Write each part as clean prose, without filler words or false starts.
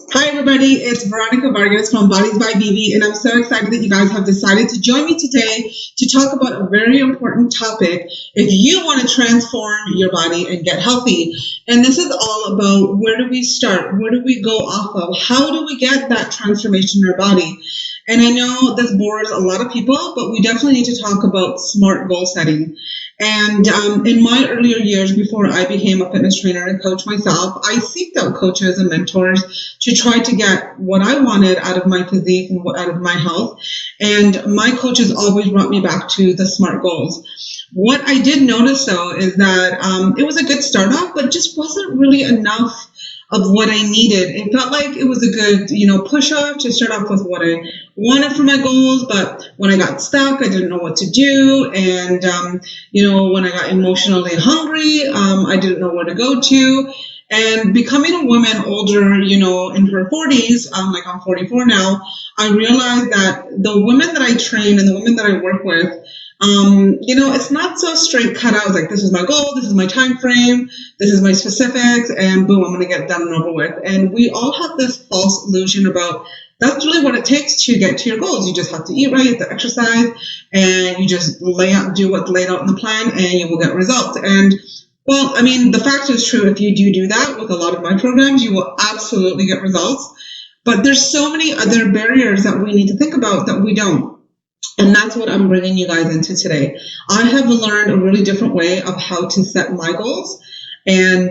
Hi, everybody. It's Veronica Vargas from Bodies by BB, and I'm so excited that you guys have decided to join me today to talk about a very important topic if you want to transform your body and get healthy. And this is all about where do we start? Where do we go off of? How do we get that transformation in our body? And I know this bores a lot of people, but we definitely need to talk about smart goal setting. And in my earlier years, before I became a fitness trainer and coach myself, I seeked out coaches and mentors to try to get what I wanted out of my physique and out of my health. And my coaches always brought me back to the SMART goals. What I did notice, though, is that it was a good start off, but just wasn't really enough of what I needed. It felt like it was a good, push off to start off with what I wanted for my goals. But when I got stuck, I didn't know what to do. And, when I got emotionally hungry, I didn't know where to go to. And becoming a woman older, in her 40s, like I'm 44 now, I realized that the women that I train and the women that I work with, it's not so straight cut out. Like, this is my goal, this is my time frame, this is my specifics, and boom, I'm going to get it done and over with. And we all have this false illusion about that's really what it takes to get to your goals. You just have to eat right, you have to exercise, and you just do what's laid out in the plan, and you will get results. And well, I mean, the fact is true. If you do that with a lot of my programs, you will absolutely get results. But there's so many other barriers that we need to think about that we don't. And that's what I'm bringing you guys into today. I have learned a really different way of how to set my goals. And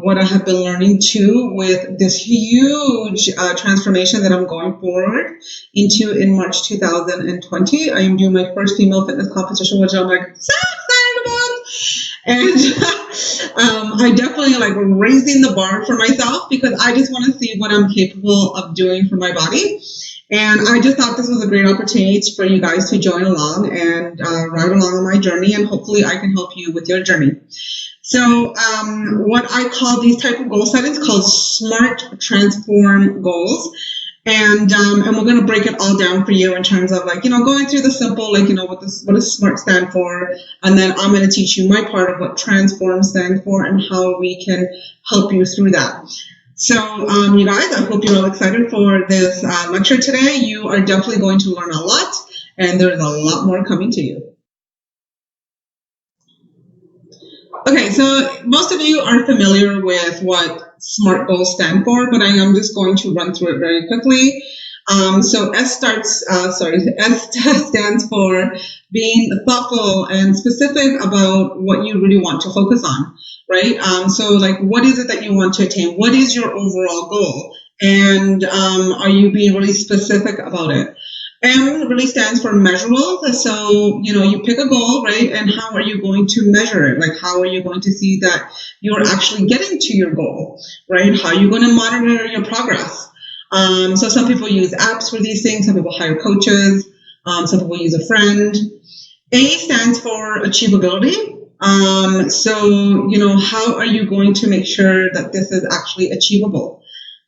what I have been learning too with this huge transformation that I'm going forward into in March 2020. I am doing my first female fitness competition, which I'm like so excited about. And I definitely like raising the bar for myself because I just want to see what I'm capable of doing for my body. And I just thought this was a great opportunity for you guys to join along and ride along on my journey, and hopefully I can help you with your journey. So what I call these type of goal settings called SMART Transform goals. And we're going to break it all down for you in terms of going through the simple, what does SMART stand for? And then I'm going to teach you my part of what Transform stands for and how we can help you through that. So, you guys, I hope you're all excited for this lecture today. You are definitely going to learn a lot, and there's a lot more coming to you. Okay, so most of you are familiar with what SMART goals stand for, but I am just going to run through it very quickly. So S stands for being thoughtful and specific about what you really want to focus on, right? So what is it that you want to attain? What is your overall goal? And are you being really specific about it? M really stands for measurable. So, you pick a goal, right? And how are you going to measure it? Like, how are you going to see that you're actually getting to your goal, right? How are you going to monitor your progress? So some people use apps for these things. Some people hire coaches. Some people use a friend. A stands for achievability. So, how are you going to make sure that this is actually achievable?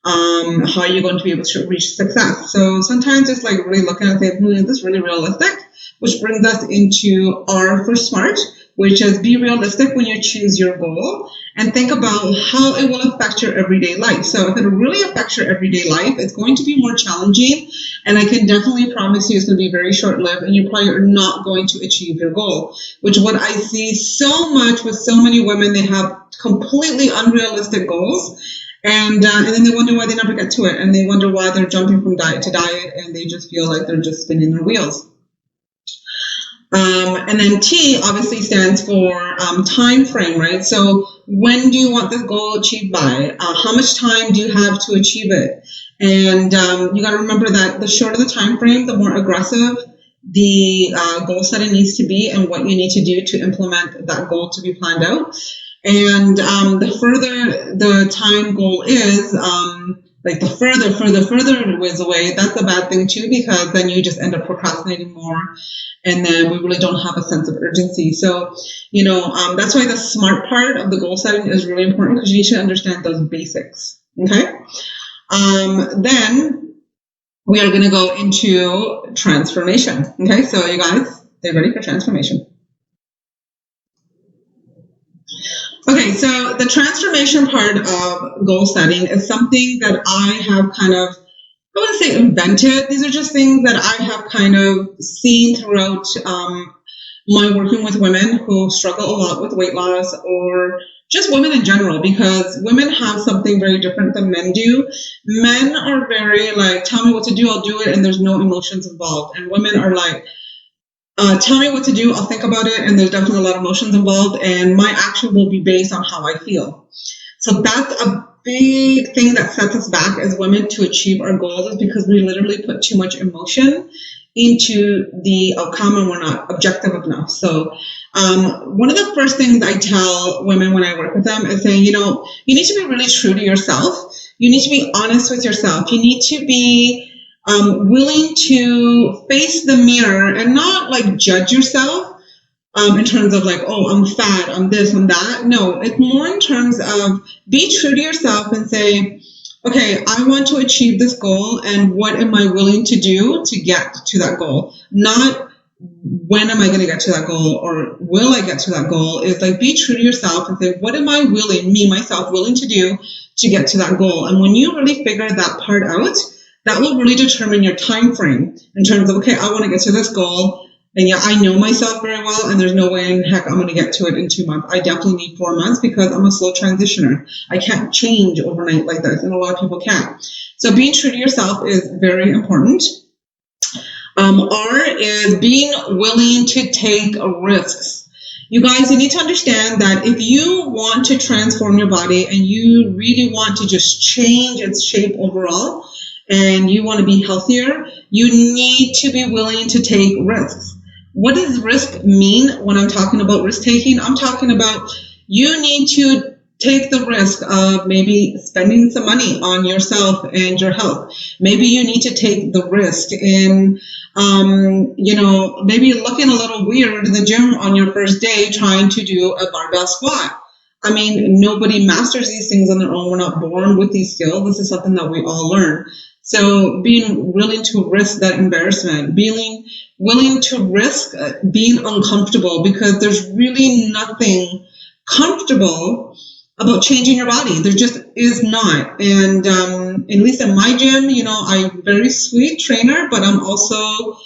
How are you going to be able to reach success? So sometimes it's like really looking at it, is this really realistic? Which brings us into R for SMART, which is be realistic when you choose your goal and think about how it will affect your everyday life. So if it really affects your everyday life, it's going to be more challenging, and I can definitely promise you it's going to be very short-lived, and you probably are not going to achieve your goal, which what I see so much with so many women, they have completely unrealistic goals. And then they wonder why they never get to it, and they wonder why they're jumping from diet to diet, and they just feel like they're just spinning their wheels. And then T obviously stands for time frame, right? So when do you want this goal achieved by? How much time do you have to achieve it? And you got to remember that the shorter the time frame, the more aggressive the goal setting needs to be, and what you need to do to implement that goal to be planned out. And the further the time goal is, the further it was away, that's a bad thing too, because then you just end up procrastinating more, and then we really don't have a sense of urgency. So, that's why the SMART part of the goal setting is really important, because you need to understand those basics, okay? Then we are going to go into transformation, okay? So you guys, stay ready for transformation. Okay, so the transformation part of goal setting is something that I have kind of, I wouldn't say invented. These are just things that I have kind of seen throughout my working with women who struggle a lot with weight loss, or just women in general, because women have something very different than men do. Men are very like, tell me what to do, I'll do it, and there's no emotions involved. And women are like, tell me what to do, I'll think about it, and there's definitely a lot of emotions involved, and my action will be based on how I feel. So that's a big thing that sets us back as women to achieve our goals, is because we literally put too much emotion into the outcome and we're not objective enough. So one of the first things I tell women when I work with them is saying, you need to be really true to yourself. You need to be honest with yourself. You need to be willing to face the mirror and not like judge yourself in terms of like, oh, I'm fat, I'm this, I'm that. No, it's more in terms of be true to yourself and say, okay, I want to achieve this goal, and what am I willing to do to get to that goal? Not when am I going to get to that goal, or will I get to that goal? Is like, be true to yourself and say, what am I willing, me, myself, willing to do to get to that goal? And when you really figure that part out, that will really determine your time frame in terms of, okay, I want to get to this goal. And yeah, I know myself very well, and there's no way in heck I'm going to get to it in 2 months. I definitely need 4 months because I'm a slow transitioner. I can't change overnight like this, and a lot of people can't. So being true to yourself is very important. R is being willing to take risks. You guys, you need to understand that if you want to transform your body and you really want to just change its shape overall, and you want to be healthier, you need to be willing to take risks. What does risk mean when I'm talking about risk taking? I'm talking about you need to take the risk of maybe spending some money on yourself and your health. Maybe you need to take the risk in, maybe looking a little weird in the gym on your first day trying to do a barbell squat. I mean, nobody masters these things on their own. We're not born with these skills. This is something that we all learn. So being willing to risk that embarrassment, being willing to risk being uncomfortable, because there's really nothing comfortable about changing your body. There just is not. And at least in my gym, I'm a very sweet trainer, but I'm also,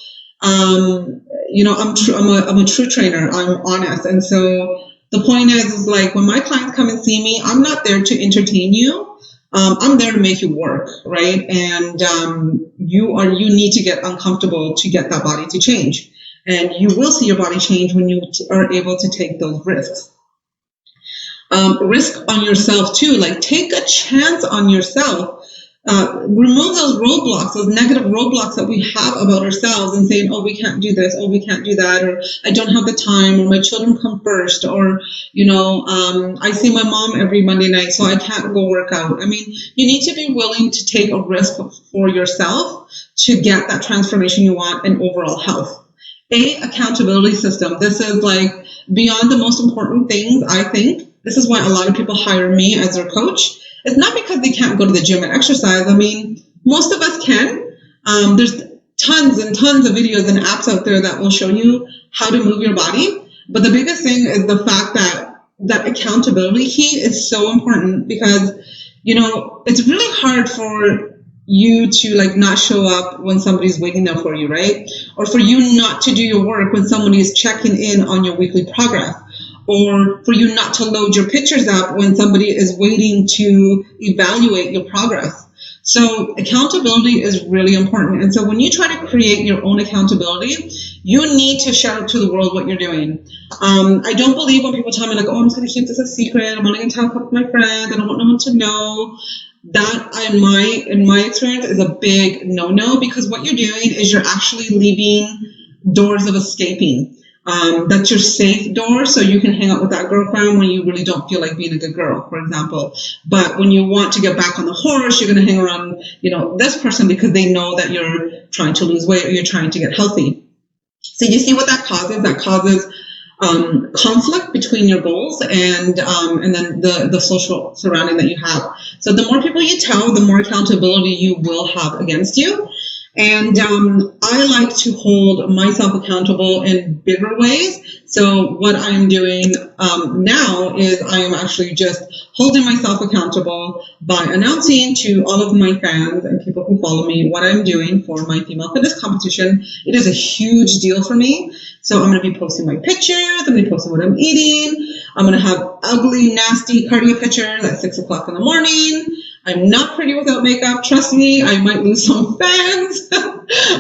I'm a true trainer. I'm honest. And so the point is like when my clients come and see me, I'm not there to entertain you. I'm there to make you work, right? And you need to get uncomfortable to get that body to change. And you will see your body change when you are able to take those risks. Risk on yourself too, like take a chance on yourself. Remove those roadblocks, those negative roadblocks that we have about ourselves, and saying, oh, we can't do this, oh, we can't do that, or I don't have the time, or my children come first, or, I see my mom every Monday night, so I can't go work out. I mean, you need to be willing to take a risk for yourself to get that transformation you want in overall health. Accountability system. This is like beyond the most important things, I think. This is why a lot of people hire me as their coach. It's not because they can't go to the gym and exercise. I mean, most of us can. There's tons and tons of videos and apps out there that will show you how to move your body. But the biggest thing is the fact that accountability key is so important, because, it's really hard for you to like not show up when somebody's waiting there for you, right? Or for you not to do your work when somebody is checking in on your weekly progress. Or for you not to load your pictures up when somebody is waiting to evaluate your progress. So accountability is really important. And so when you try to create your own accountability, you need to shout out to the world what you're doing. I don't believe when people tell me like, oh, I'm just going to keep this a secret. I'm only going to tell a couple of my friends. I don't want no one to know. That, in my experience, is a big no-no, because what you're doing is you're actually leaving doors of escaping. That's your safe door, so you can hang out with that girlfriend when you really don't feel like being a good girl, for example. But when you want to get back on the horse, you're going to hang around, this person because they know that you're trying to lose weight or you're trying to get healthy. So you see what that causes? That causes conflict between your goals and then the social surrounding that you have. So the more people you tell, the more accountability you will have against you. And I like to hold myself accountable in bigger ways. So what I'm doing now is I am actually just holding myself accountable by announcing to all of my fans and people who follow me what I'm doing for my female fitness competition. It is a huge deal for me. So I'm going to be posting my pictures. I'm going to be posting what I'm eating. I'm going to have ugly, nasty cardio pictures at 6 o'clock in the morning. I'm not pretty without makeup. Trust me, I might lose some fans,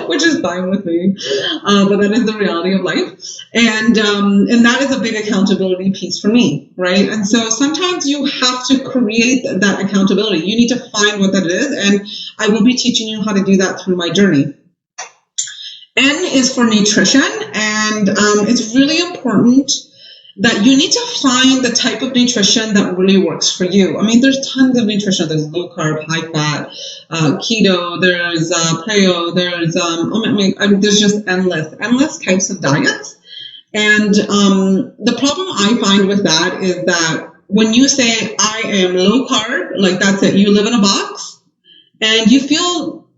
which is fine with me. But that is the reality of life. And that is a big accountability piece for me, right? And so sometimes you have to create that accountability. You need to find what that is. And I will be teaching you how to do that through my journey. N is for nutrition. And it's really important that you need to find the type of nutrition that really works for you. I mean, there's tons of nutrition. There's low carb, high fat, keto, there's paleo, there's just endless types of diets. And the problem I find with that is that when you say, I am low carb, like that's it, you live in a box and you feel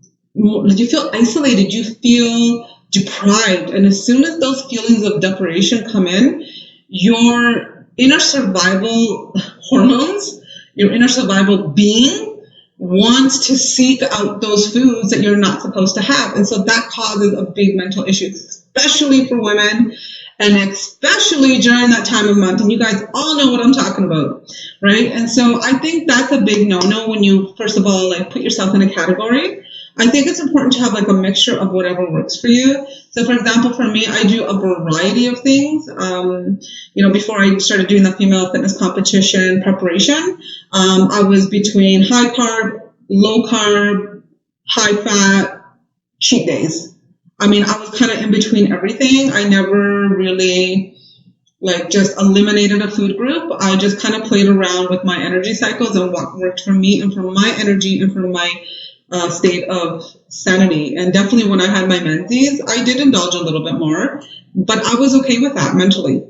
isolated, you feel deprived. And as soon as those feelings of deprivation come in, your inner survival hormones, your inner survival being wants to seek out those foods that you're not supposed to have. And so that causes a big mental issue, especially for women and especially during that time of month. And you guys all know what I'm talking about, right? And so I think that's a big no-no when you, first of all, like put yourself in a category. I think it's important to have like a mixture of whatever works for you. So for example, for me, I do a variety of things. Before I started doing the female fitness competition preparation, I was between high carb, low carb, high fat, cheat days. I mean, I was kind of in between everything. I never really just eliminated a food group. I just kind of played around with my energy cycles and what worked for me and for my energy and for my state of sanity. And definitely when I had my menses, I did indulge a little bit more, but I was okay with that mentally.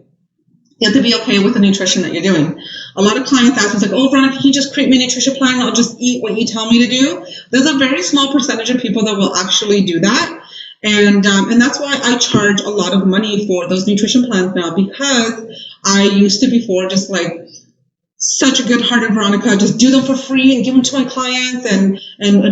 You have to be okay with the nutrition that you're doing. A lot of clients ask me, like, oh, Veronica, can you just create me a nutrition plan and I'll just eat what you tell me to do? There's a very small percentage of people that will actually do that. And that's why I charge a lot of money for those nutrition plans now, because I used to before just such a good-hearted Veronica, just do them for free and give them to my clients and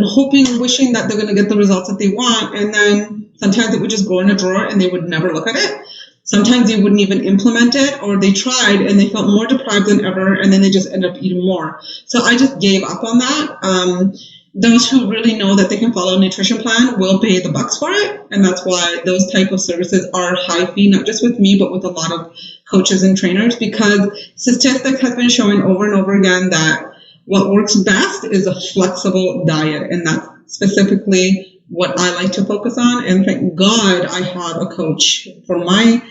hoping and wishing that they're going to get the results that they want. And then sometimes it would just go in a drawer and they would never look at it. Sometimes they wouldn't even implement it, or they tried and they felt more deprived than ever, and then they just end up eating more. So I just gave up on that. Those who really know that they can follow a nutrition plan will pay the bucks for it. And that's why those type of services are high fee, not just with me, but with a lot of coaches and trainers, because statistics has been showing over and over again that what works best is a flexible diet. And that's specifically what I like to focus on. And thank God I have a coach for my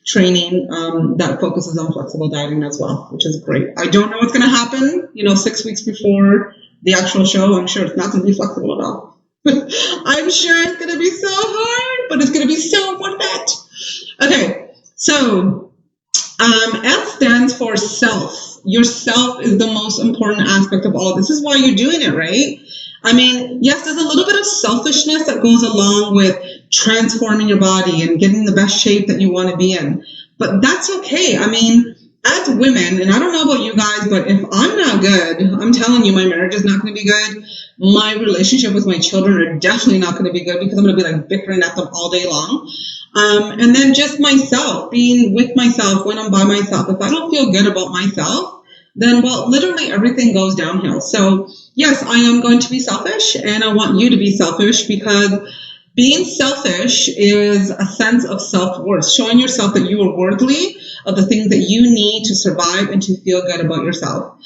training that focuses on flexible dieting as well, which is great. I don't know what's going to happen, 6 weeks before the actual show. I'm sure it's not going to be flexible at all. I'm sure it's going to be so hard, but it's going to be so worth it. Okay, so S stands for self. Your self is the most important aspect of all. This is why you're doing it, right? I mean, yes, there's a little bit of selfishness that goes along with transforming your body and getting the best shape that you want to be in. But that's okay. I mean, as women, and I don't know about you guys, but if I'm not good, I'm telling you, my marriage is not going to be good. My relationship with my children are definitely not going to be good, because I'm going to be bickering at them all day long. And then just myself, being with myself when I'm by myself. If I don't feel good about myself, then, well, literally everything goes downhill. So yes, I am going to be selfish, and I want you to be selfish, because being selfish is a sense of self-worth, showing yourself that you are worthy of the things that you need to survive and to feel good about yourself.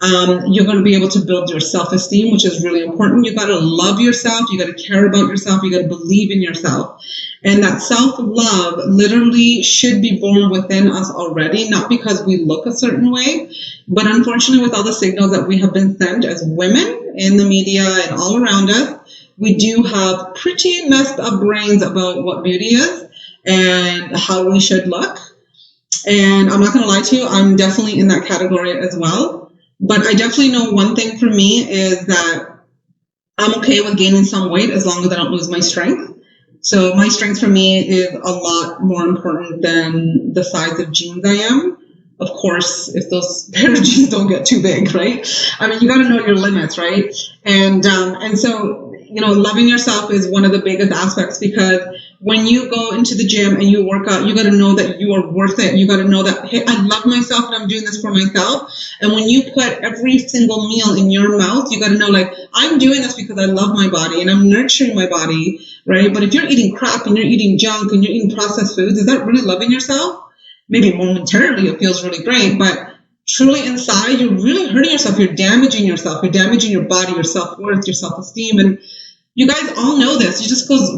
You're going to be able to build your self-esteem, which is really important. You got to love yourself. You got to care about yourself. You got to believe in yourself. And that self-love literally should be born within us already, not because we look a certain way, but unfortunately with all the signals that we have been sent as women in the media and all around us, we do have pretty messed up brains about what beauty is and how we should look. And I'm not going to lie to you, I'm definitely in that category as well. But I definitely know one thing for me is that I'm okay with gaining some weight as long as I don't lose my strength. So my strength for me is a lot more important than the size of jeans I am. Of course, if those pair of jeans don't get too big, right? I mean, you got to know your limits, right? And so, loving yourself is one of the biggest aspects, because when you go into the gym and you work out, you got to know that you are worth it. You got to know that, hey, I love myself and I'm doing this for myself. And when you put every single meal in your mouth, you got to know, like, I'm doing this because I love my body and I'm nurturing my body, right? But if you're eating crap and you're eating junk and you're eating processed foods, is that really loving yourself? Maybe momentarily it feels really great, but truly inside, you're really hurting yourself. You're damaging yourself. You're damaging your body, your self-worth, your self-esteem. And you guys all know this. It just goes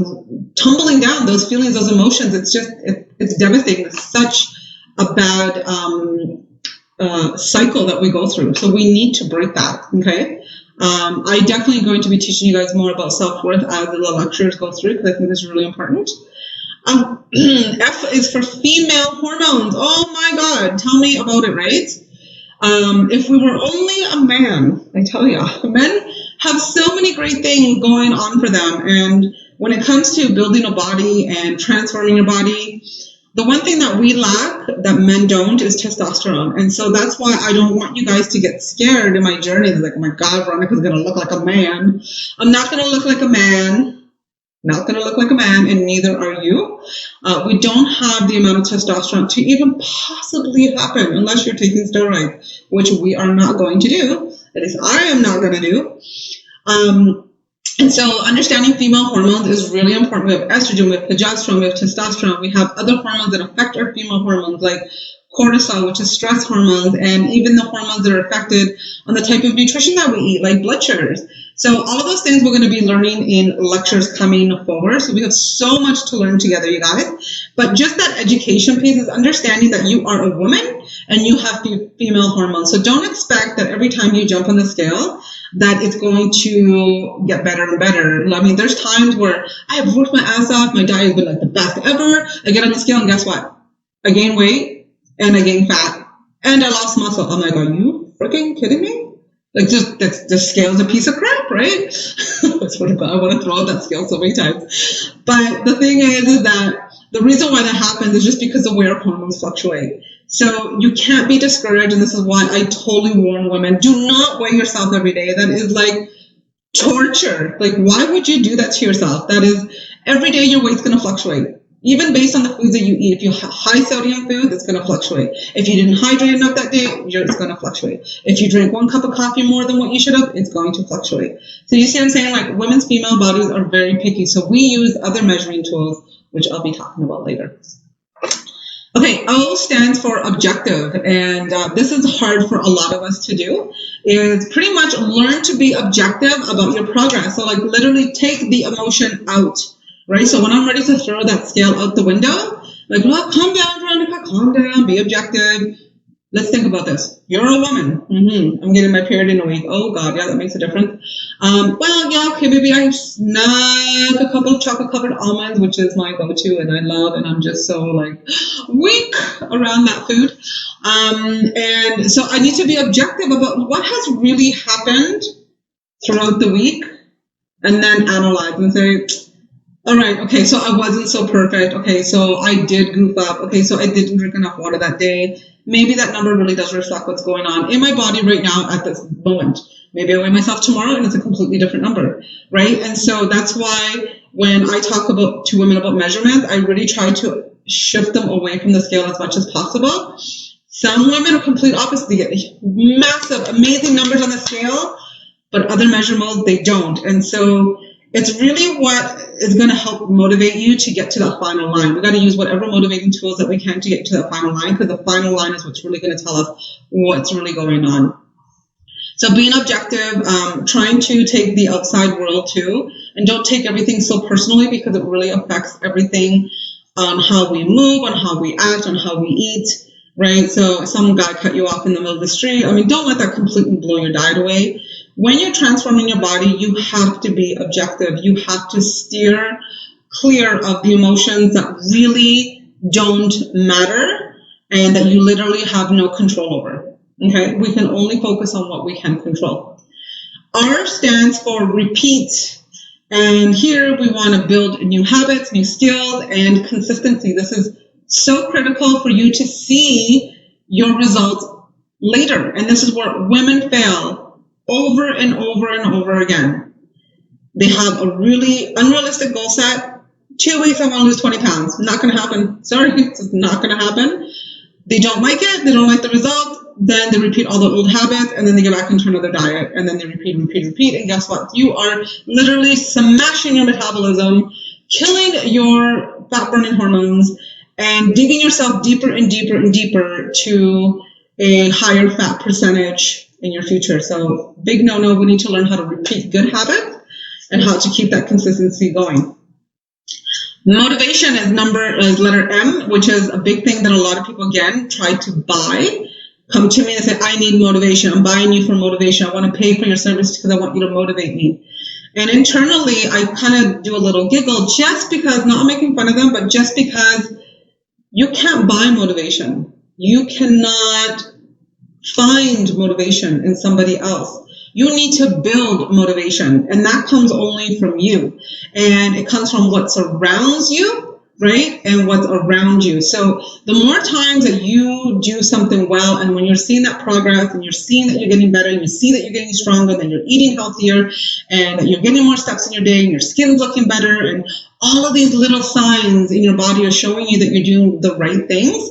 tumbling down, those feelings, those emotions. It's just, it's devastating. It's such a bad cycle that we go through. So we need to break that, okay? I definitely going to be teaching you guys more about self-worth as the lectures go through, because I think this is really important. F is for female hormones. Oh my God, tell me about it, right? If we were only a man, I tell you, men have so many great things going on for them. And when it comes to building a body and transforming your body, the one thing that we lack that men don't is testosterone. And so that's why I don't want you guys to get scared in my journey. It's like, oh my God, Veronica's going to look like a man. I'm not going to look like a man. Not going to look like a man, and neither are you. We don't have the amount of testosterone to even possibly happen unless you're taking steroids, which we are not going to do. At least I am not going to do. And so understanding female hormones is really important. We have estrogen, we have progesterone, we have testosterone. We have other hormones that affect our female hormones, like cortisol, which is stress hormones, and even the hormones that are affected on the type of nutrition that we eat, like blood sugars. So all of those things we're going to be learning in lectures coming forward. So we have so much to learn together, you guys. But just that education piece is understanding that you are a woman and you have female hormones. So don't expect that every time you jump on the scale that it's going to get better and better. I mean, there's times where I have worked my ass off. My diet has been like the best ever. I get on the scale and guess what? I gain weight and I gain fat and I lost muscle. I'm like, are you freaking kidding me? Like, just the scale's a piece of crap, right? I swear to God, I want to throw out that scale so many times. But the thing is that the reason why that happens is just because the way our hormones fluctuate. So you can't be discouraged, and this is why I totally warn women, do not weigh yourself every day. That is like torture. Like, why would you do that to yourself? That is, every day your weight's going to fluctuate. Even based on the foods that you eat. If you have high sodium food, it's going to fluctuate. If you didn't hydrate enough that day, it's going to fluctuate. If you drink 1 cup of coffee more than what you should have, it's going to fluctuate. So you see what I'm saying? Like, women's female bodies are very picky. So we use other measuring tools, which I'll be talking about later. Okay, O stands for objective, and this is hard for a lot of us to do, is pretty much learn to be objective about your progress. So like literally take the emotion out, right? So when I'm ready to throw that scale out the window, like, well, calm down, Veronica, calm down, be objective. Let's think about this. You're a woman. I'm getting my period in a week. Oh, God, yeah, that makes a difference. Well, yeah, okay, maybe I snag a couple of chocolate-covered almonds, which is my go-to, and I love, and I'm just so, like, weak around that food. And so I need to be objective about what has really happened throughout the week, and then analyze and say, all right, okay, so I wasn't so perfect. Okay, so I did goof up. Okay, so I didn't drink enough water that day. Maybe that number really does reflect what's going on in my body right now at this moment. Maybe I weigh myself tomorrow and it's a completely different number, right? And so that's why when I talk to women about measurements, I really try to shift them away from the scale as much as possible. Some women are complete opposite. They get massive, amazing numbers on the scale, but other measurables, they don't. And so it's really what is going to help motivate you to get to that final line. We've got to use whatever motivating tools that we can to get to that final line, because the final line is what's really going to tell us what's really going on. So being objective, trying to take the outside world too, and don't take everything so personally, because it really affects everything on how we move, on how we act, on how we eat, right? So some guy cut you off in the middle of the street. I mean, don't let that completely blow your diet away. When you're transforming your body, you have to be objective. You have to steer clear of the emotions that really don't matter and that you literally have no control over. Okay? We can only focus on what we can control. R stands for repeat. And here we want to build new habits, new skills, and consistency. This is so critical for you to see your results later. And this is where women fail over and over and over again. They have a really unrealistic goal set. 2 weeks, I want to lose 20 pounds. Not going to happen. Sorry, it's not going to happen. They don't like it. They don't like the result. Then they repeat all the old habits, and then they get back into another diet, and then they repeat. And guess what? You are literally smashing your metabolism, killing your fat-burning hormones, and digging yourself deeper and deeper and deeper to a higher fat percentage in your future. So big no-no. We need to learn how to repeat good habits and how to keep that consistency going. Motivation is letter M, which is a big thing that a lot of people, again, try to buy. Come to me and say, I need motivation. I'm buying you for motivation. I want to pay for your service because I want you to motivate me. And internally, I kind of do a little giggle just because, not making fun of them, but just because you can't buy motivation. You cannot find motivation in somebody else. You need to build motivation, and that comes only from you. And it comes from what surrounds you, right? And what's around you. So the more times that you do something well, and when you're seeing that progress and you're seeing that you're getting better and you see that you're getting stronger, then you're eating healthier and that you're getting more steps in your day and your skin's looking better and all of these little signs in your body are showing you that you're doing the right things,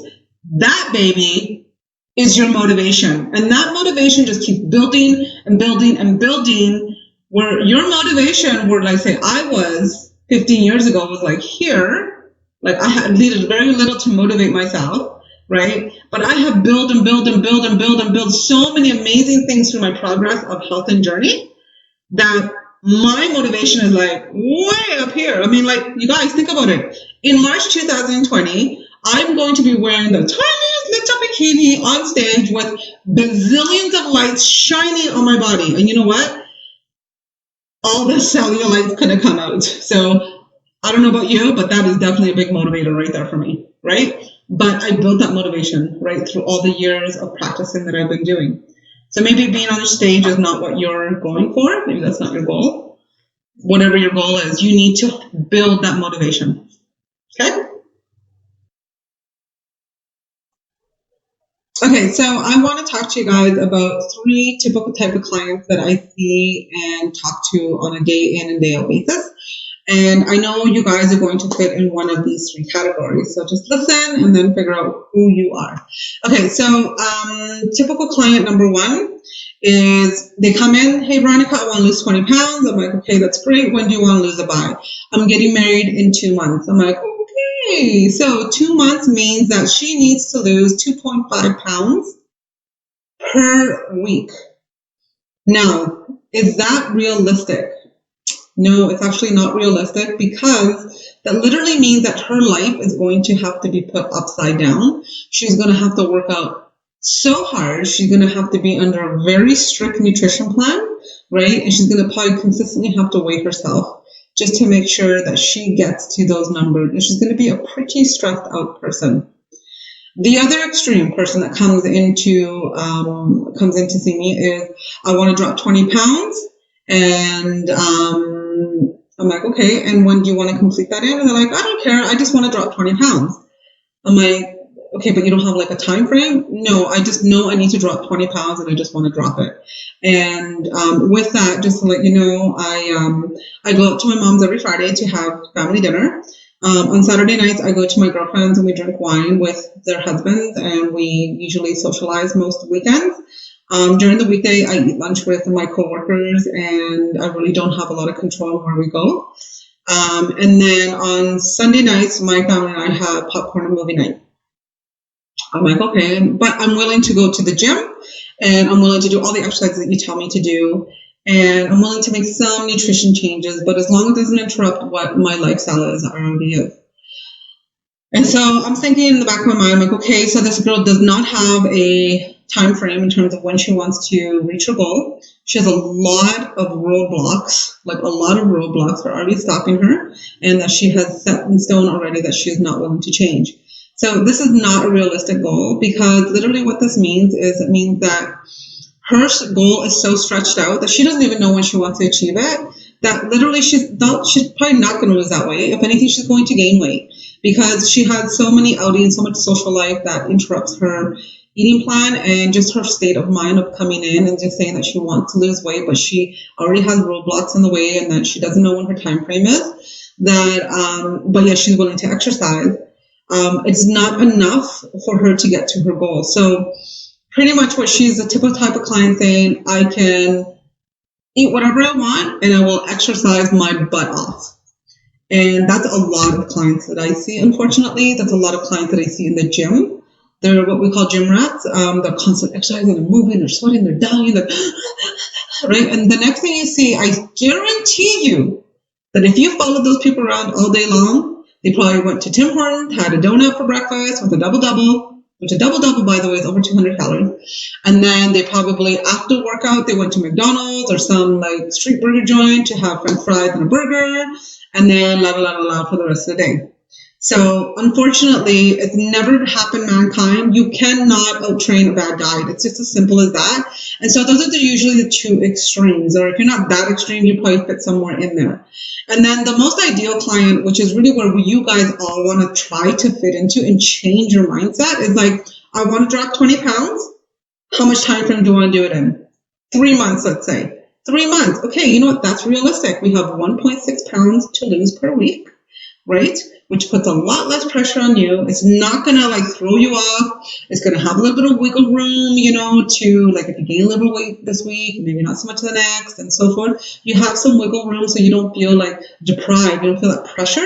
that, baby, is your motivation. And that motivation just keeps building and building and building, where your motivation, where like say I was 15 years ago, was like here, like I had needed very little to motivate myself, right? But I have built and built and built and built and built so many amazing things through my progress of health and journey that my motivation is like way up here. I mean, like, you guys, think about it. In March 2020, I'm going to be wearing the tiniest little bikini on stage with bazillions of lights shining on my body. And you know what? All the cellulite's going to come out. So I don't know about you, but that is definitely a big motivator right there for me, right? But I built that motivation right through all the years of practicing that I've been doing. So maybe being on the stage is not what you're going for. Maybe that's not your goal. Whatever your goal is, you need to build that motivation. Okay? Okay, so I want to talk to you guys about 3 typical type of clients that I see and talk to on a day in and day out basis. And I know you guys are going to fit in one of these 3 categories. So just listen and then figure out who you are. Okay, so typical client number 1 is they come in, hey, Veronica, I want to lose 20 pounds. I'm like, okay, that's great. When do you want to lose it by? I'm getting married in 2 months. I'm like, okay, so 2 months means that she needs to lose 2.5 pounds per week. Now, is that realistic? No, it's actually not realistic, because that literally means that her life is going to have to be put upside down. She's going to have to work out so hard. She's going to have to be under a very strict nutrition plan, right? And she's going to probably consistently have to weigh herself just to make sure that she gets to those numbers. And she's going to be a pretty stressed out person. The other extreme person that comes in to see me is, I want to drop 20 pounds. And I'm like, okay, and when do you want to complete that in? And they're like, I don't care. I just want to drop 20 pounds. I'm like, okay, but you don't have like a time frame? No, I just know I need to drop 20 pounds and I just want to drop it. And with that, just to let you know, I go out to my mom's every Friday to have family dinner. On Saturday nights, I go to my girlfriends and we drink wine with their husbands, and we usually socialize most weekends. During the weekday, I eat lunch with my coworkers, and I really don't have a lot of control on where we go. And then on Sunday nights, my family and I have popcorn and movie night. I'm like, okay, but I'm willing to go to the gym, and I'm willing to do all the exercises that you tell me to do, and I'm willing to make some nutrition changes, but as long as it doesn't interrupt what my lifestyle is, I already have. And so I'm thinking in the back of my mind, I'm like, okay, so this girl does not have a time frame in terms of when she wants to reach her goal. She has a lot of roadblocks, like a lot of roadblocks that are already stopping her, and that she has set in stone already that she is not willing to change. So this is not a realistic goal, because literally what this means is, it means that her goal is so stretched out that she doesn't even know when she wants to achieve it, that literally she's probably not going to lose that weight. If anything, she's going to gain weight because she has so many outings, so much social life that interrupts her eating plan and just her state of mind of coming in and just saying that she wants to lose weight, but she already has roadblocks in the way and that she doesn't know when her time frame is. But yeah, she's willing to exercise. It's not enough for her to get to her goal. So pretty much what she's the typical type of client saying, I can eat whatever I want and I will exercise my butt off. And that's a lot of clients that I see, unfortunately. That's a lot of clients that I see in the gym. They're what we call gym rats. They're constantly exercising and moving, they're sweating, they're dying, right? And the next thing you see, I guarantee you that if you followed those people around all day long, they probably went to Tim Hortons, had a donut for breakfast with a double-double, which a double-double, by the way, is over 200 calories. And then they probably, after workout, they went to McDonald's or some like street burger joint to have french fries and a burger, and then la for the rest of the day. So unfortunately, it's never happened mankind. You cannot outtrain a bad diet. It's just as simple as that. And so those are usually the two extremes. Or if you're not that extreme, you probably fit somewhere in there. And then the most ideal client, which is really where you guys all want to try to fit into and change your mindset, is like, I want to drop 20 pounds. How much time frame do you want to do it in? 3 months, let's say. 3 months. Okay, you know what? That's realistic. We have 1.6 pounds to lose per week, right? Which puts a lot less pressure on you. It's not going to like throw you off. It's going to have a little bit of wiggle room, to like if you gain a little weight this week, maybe not so much the next and so forth. You have some wiggle room so you don't feel like deprived. You don't feel that pressure,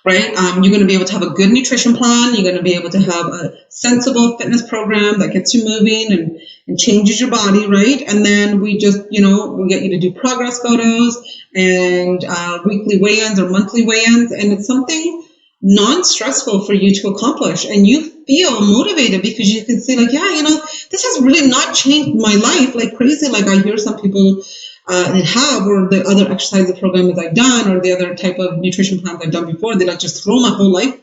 right? You're going to be able to have a good nutrition plan. You're going to be able to have a sensible fitness program that gets you moving and changes your body, right? And then we just, we get you to do progress photos and weekly weigh-ins or monthly weigh-ins. And it's something non-stressful for you to accomplish. And you feel motivated because you can see like, yeah, this has really not changed my life like crazy. Like I hear some people that have, or the other exercise programs I've done, or the other type of nutrition plans I've done before, they like just throw my whole life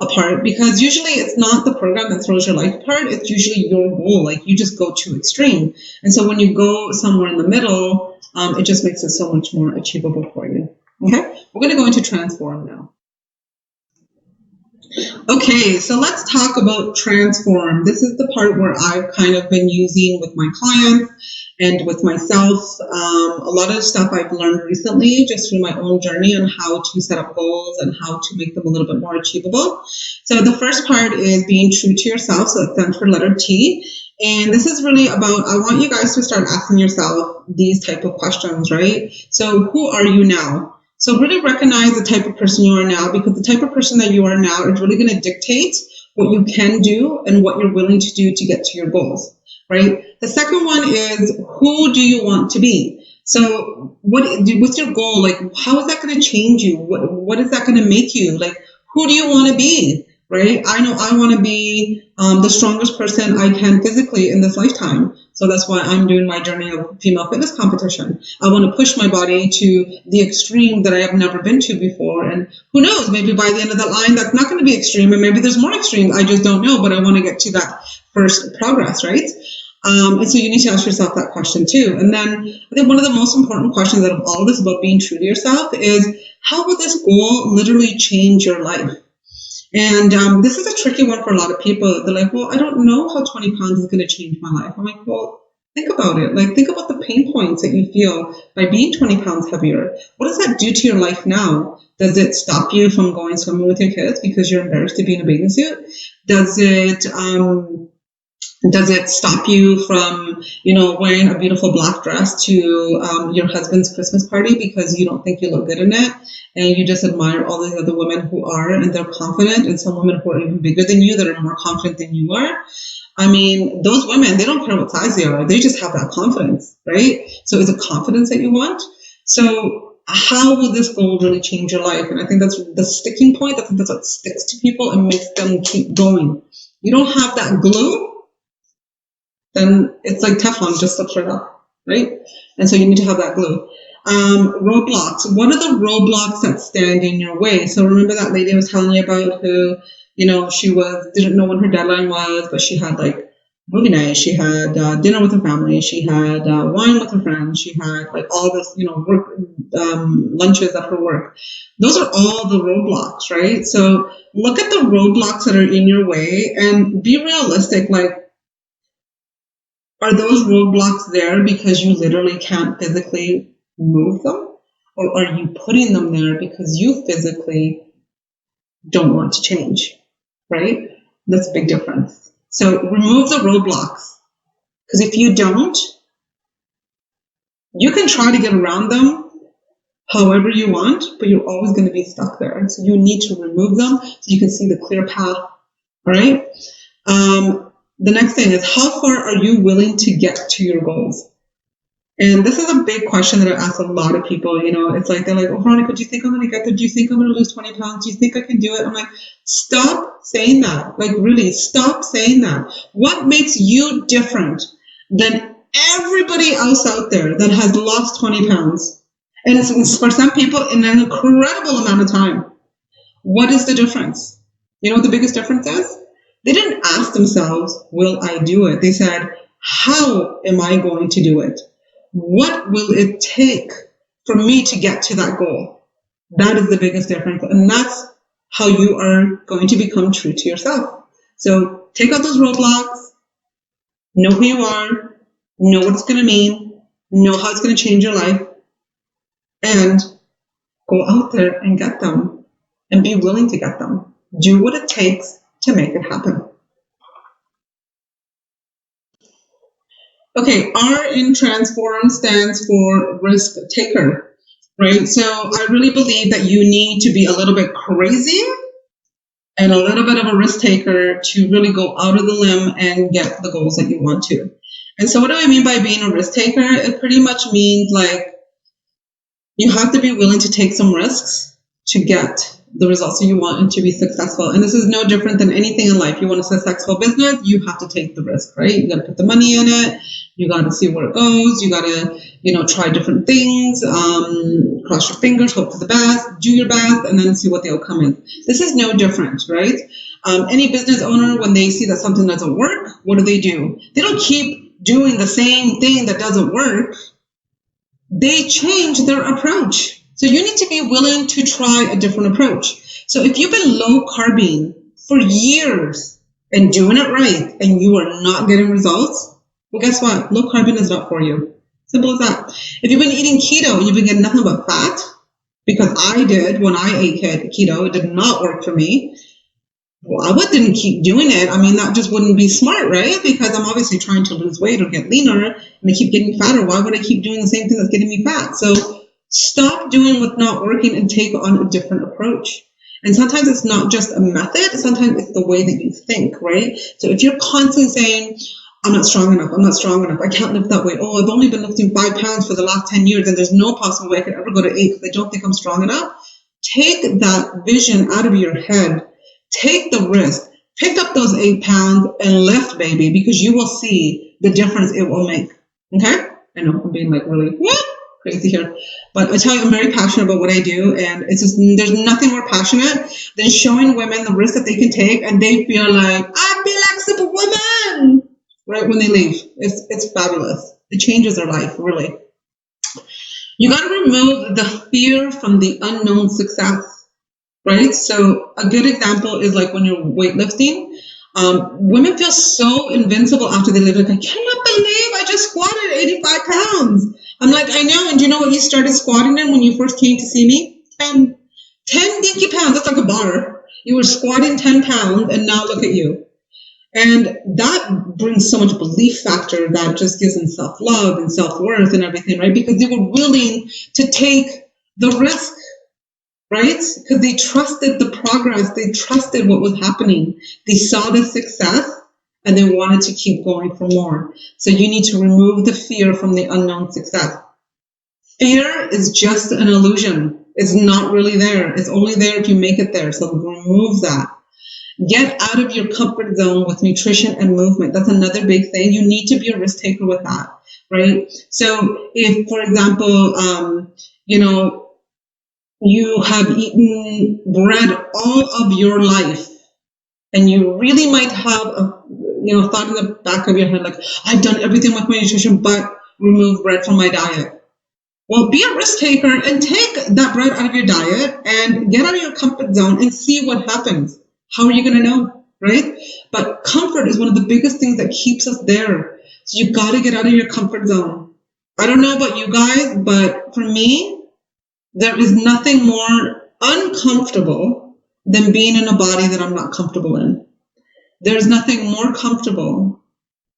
apart, because usually it's not the program that throws your life apart. It's usually your goal. Like you just go too extreme. And so when you go somewhere in the middle, it just makes it so much more achievable for you. Okay, we're going to go into transform now. Okay, so let's talk about transform. This is the part where I've kind of been using with my clients and with myself. A lot of stuff I've learned recently just through my own journey on how to set up goals and how to make them a little bit more achievable. So the first part is being true to yourself. So it stands for letter T. And this is really about, I want you guys to start asking yourself these type of questions, right? So who are you now? So really recognize the type of person you are now, because the type of person that you are now is really going to dictate what you can do and what you're willing to do to get to your goals, right? The second one is, who do you want to be? So what's your goal? Like, how is that going to change you? What is that going to make you? Like, who do you want to be, right? I know I want to be the strongest person I can physically in this lifetime. So that's why I'm doing my journey of female fitness competition. I want to push my body to the extreme that I have never been to before. And who knows, maybe by the end of that line, that's not going to be extreme. And maybe there's more extremes. I just don't know, but I want to get to that first progress, right? And so you need to ask yourself that question too. And then I think one of the most important questions out of all of this about being true to yourself is, how will this goal literally change your life? And this is a tricky one for a lot of people. They're like, well, I don't know how 20 pounds is going to change my life. I'm like, well, think about it. Like, think about the pain points that you feel by being 20 pounds heavier. What does that do to your life now? Does it stop you from going swimming with your kids because you're embarrassed to be in a bathing suit? Does it stop you from, wearing a beautiful black dress to your husband's Christmas party because you don't think you look good in it, and you just admire all the other women who are, and they're confident, and some women who are even bigger than you that are more confident than you are? I mean, those women, they don't care what size they are. They just have that confidence, right? So is it confidence that you want? So how will this goal really change your life? And I think that's the sticking point. I think that's what sticks to people and makes them keep going. You don't have that glue, then it's like Teflon, just slips right off, right? And so you need to have that glue. Roadblocks. What are the roadblocks that stand in your way? So remember that lady I was telling you about who, she didn't know when her deadline was, but she had like movie night. She had dinner with her family. She had wine with her friends. She had like all this, work lunches at her work. Those are all the roadblocks, right? So look at the roadblocks that are in your way and be realistic. Like, are those roadblocks there because you literally can't physically move them? Or are you putting them there because you physically don't want to change, right? That's a big difference. So remove the roadblocks, because if you don't, you can try to get around them however you want, but you're always going to be stuck there. So you need to remove them so you can see the clear path, all right? The next thing is, how far are you willing to get to your goals? And this is a big question that I ask a lot of people. It's like, they're like, oh, Veronica, do you think I'm going to get there? Do you think I'm going to lose 20 pounds? Do you think I can do it? I'm like, stop saying that. Like, really, stop saying that. What makes you different than everybody else out there that has lost 20 pounds? And it's for some people in an incredible amount of time. What is the difference? You know what the biggest difference is? They didn't ask themselves, will I do it? They said, how am I going to do it? What will it take for me to get to that goal? That is the biggest difference. And that's how you are going to become true to yourself. So take out those roadblocks, know who you are, know what it's going to mean, know how it's going to change your life, and go out there and get them and be willing to get them. Do what it takes to make it happen. Okay, R in Transform stands for risk taker, right? So I really believe that you need to be a little bit crazy and a little bit of a risk taker to really go out of the limb and get the goals that you want to. And so what do I mean by being a risk taker? It pretty much means like you have to be willing to take some risks to get the results that you want and to be successful. And this is no different than anything in life. You want a successful business, you have to take the risk, right? You got to put the money in it. You got to see where it goes. You got to, try different things, cross your fingers, hope for the best, do your best, and then see what the outcome is. This is no different, right? Any business owner, when they see that something doesn't work, what do? They don't keep doing the same thing that doesn't work. They change their approach. So you need to be willing to try a different approach. So if you've been low carbing for years and doing it right and you are not getting results, well, guess what? Low carbing is not for you. Simple as that. If you've been eating keto and you've been getting nothing but fat, because I did when I ate keto, it did not work for me. Well, I wouldn't keep doing it. I mean, that just wouldn't be smart, right? Because I'm obviously trying to lose weight or get leaner and I keep getting fatter. Why would I keep doing the same thing that's getting me fat? So stop doing what's not working and take on a different approach. And sometimes it's not just a method. Sometimes it's the way that you think, right? So if you're constantly saying, I'm not strong enough, I can't lift that way. Oh, I've only been lifting 5 pounds for the last 10 years and there's no possible way I could ever go to 8 because I don't think I'm strong enough. Take that vision out of your head. Take the risk. Pick up those 8 pounds and lift, baby, because you will see the difference it will make. Okay? I know I'm being like really crazy here, but I tell you, I'm very passionate about what I do, and it's just there's nothing more passionate than showing women the risk that they can take, and they feel like I feel like Superwoman right when they leave. It's fabulous. It changes their life, really. You got to remove the fear from the unknown success. Right? So a good example is like when you're weightlifting. Women feel so invincible after they lift. Like, I cannot believe I just squatted 85 pounds. I'm like, I know. And do you know what you started squatting in when you first came to see me? 10 dinky pounds. That's like a bar. You were squatting 10 pounds and now look at you. And that brings so much belief factor that just gives them self-love and self-worth and everything, right? Because they were willing to take the risk. Right? Because they trusted the progress. They trusted what was happening. They saw the success and they wanted to keep going for more. So you need to remove the fear from the unknown success. Fear is just an illusion. It's not really there. It's only there if you make it there. So remove that. Get out of your comfort zone with nutrition and movement. That's another big thing. You need to be a risk taker with that. Right? So if, for example, you have eaten bread all of your life and you really might have thought in the back of your head, like, I've done everything with my nutrition but remove bread from my diet. Well, be a risk taker and take that bread out of your diet and get out of your comfort zone and see what happens. How are you going to know, right? But comfort is one of the biggest things that keeps us there. So you got to get out of your comfort zone. I don't know about you guys, but for me, there is nothing more uncomfortable than being in a body that I'm not comfortable in. There's nothing more comfortable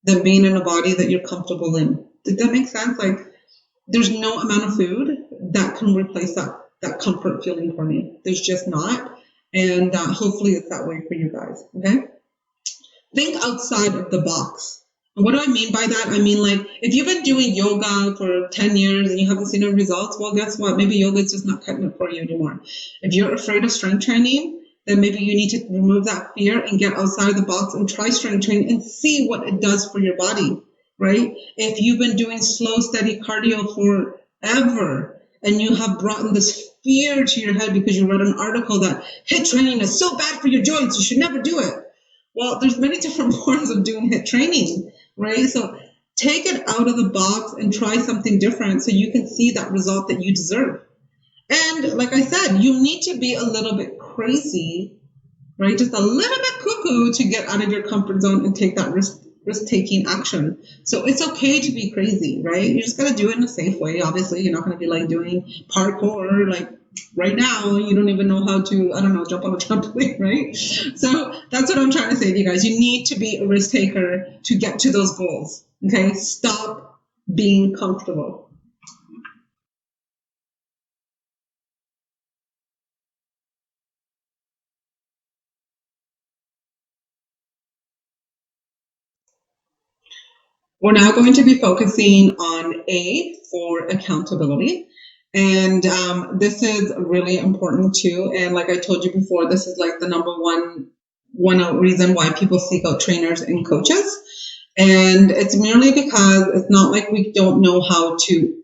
than being in a body that you're comfortable in. Did that make sense? Like, there's no amount of food that can replace that comfort feeling for me. There's just not. And hopefully it's that way for you guys. Okay? Think outside of the box. And what do I mean by that? I mean, like, if you've been doing yoga for 10 years and you haven't seen any results, well, guess what? Maybe yoga is just not cutting it for you anymore. If you're afraid of strength training, then maybe you need to remove that fear and get outside of the box and try strength training and see what it does for your body. Right? If you've been doing slow, steady cardio forever and you have brought in this fear to your head because you read an article that HIIT training is so bad for your joints, you should never do it. Well, there's many different forms of doing HIIT training, right? So take it out of the box and try something different so you can see that result that you deserve. And like I said, you need to be a little bit crazy, right? Just a little bit cuckoo to get out of your comfort zone and take that risk-taking action. So it's okay to be crazy, right? You just got to do it in a safe way. Obviously, you're not going to be like doing parkour, like right now, you don't even know how to, I don't know, jump on a trampoline, right? So that's what I'm trying to say to you guys. You need to be a risk taker to get to those goals, okay? Stop being comfortable. We're now going to be focusing on A for accountability. And this is really important too. And like I told you before, this is like the number one reason why people seek out trainers and coaches. And it's merely because it's not like we don't know how to.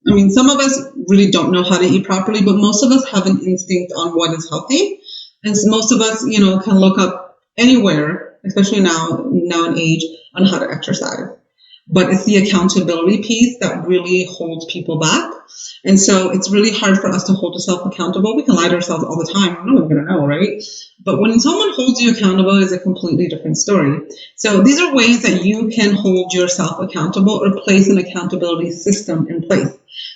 I mean, some of us really don't know how to eat properly, but most of us have an instinct on what is healthy. And so most of us, can look up anywhere, especially now in age, on how to exercise. But it's the accountability piece that really holds people back. And so it's really hard for us to hold ourselves accountable. We can lie to ourselves all the time. No one's going to know, right? But when someone holds you accountable, it's a completely different story. So these are ways that you can hold yourself accountable or place an accountability system in place.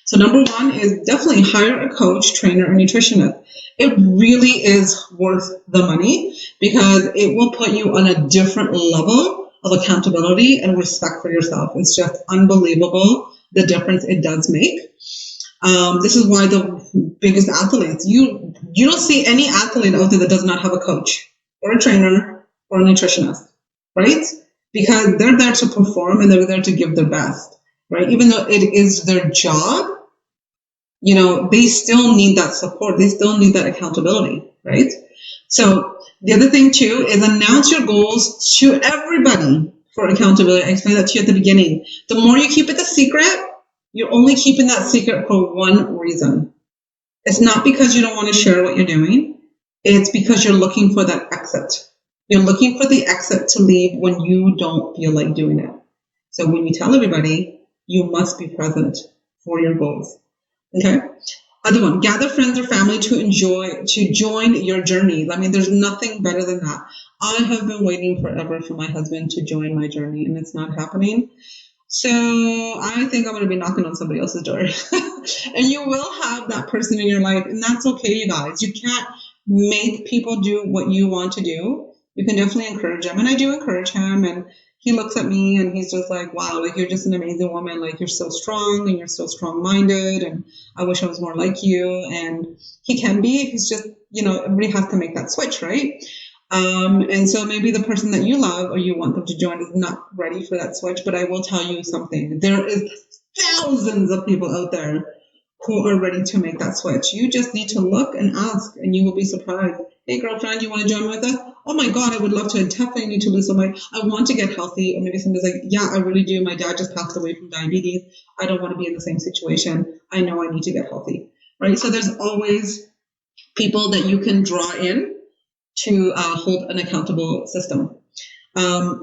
So number one is definitely hire a coach, trainer, or nutritionist. It really is worth the money because it will put you on a different level of accountability and respect for yourself. It's just unbelievable the difference it does make. This is why the biggest athletes, you don't see any athlete out there that does not have a coach or a trainer or a nutritionist, right? Because they're there to perform and they're there to give their best, right? Even though it is their job, they still need that support. They still need that accountability, right? So the other thing too is announce your goals to everybody for accountability. I explained that to you at the beginning. The more you keep it a secret, you're only keeping that secret for one reason. It's not because you don't want to share what you're doing. It's because you're looking for that exit. You're looking for the exit to leave when you don't feel like doing it. So when you tell everybody, you must be present for your goals. Okay? Other one, gather friends or family to join your journey. I mean, there's nothing better than that. I have been waiting forever for my husband to join my journey, and it's not happening. So I think I'm going to be knocking on somebody else's door. And you will have that person in your life, and that's okay, you guys. You can't make people do what you want to do. You can definitely encourage them, and I do encourage him, and he looks at me and he's just like, wow, like, you're just an amazing woman. Like, you're so strong and you're so strong-minded, and I wish I was more like you. And he can be. He's just, everybody has to make that switch, right? And so maybe the person that you love or you want them to join is not ready for that switch. But I will tell you something. There is thousands of people out there who are ready to make that switch. You just need to look and ask, and you will be surprised. Hey, girlfriend, you want to join with us? Oh my God, I would love to. I definitely need to lose some weight. I want to get healthy. Or maybe somebody's like, yeah, I really do. My dad just passed away from diabetes. I don't want to be in the same situation. I know I need to get healthy, right? So there's always people that you can draw in to hold an accountable system.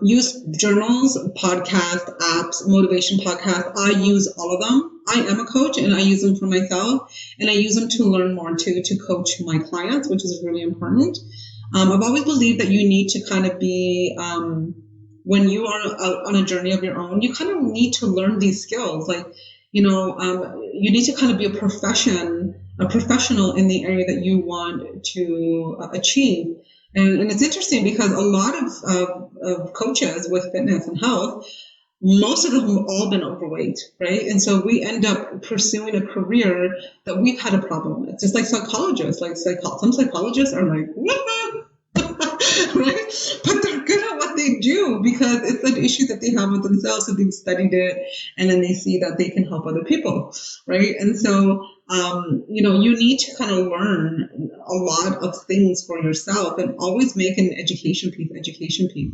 Use journals, podcasts, apps, motivation podcasts. I use all of them. I am a coach and I use them for myself, and I use them to learn more too, to coach my clients, which is really important. I've always believed that you need to kind of be, when you are out on a journey of your own, you kind of need to learn these skills. Like, you need to kind of be a professional in the area that you want to achieve. And it's interesting because a lot of coaches with fitness and health, most of them have all been overweight, right? And so we end up pursuing a career that we've had a problem with. Just like psychologists, some psychologists are like, right? But they're good at what they do because it's an issue that they have with themselves, so they've studied it, and then they see that they can help other people, right? And so, you need to kind of learn a lot of things for yourself and always make an education piece.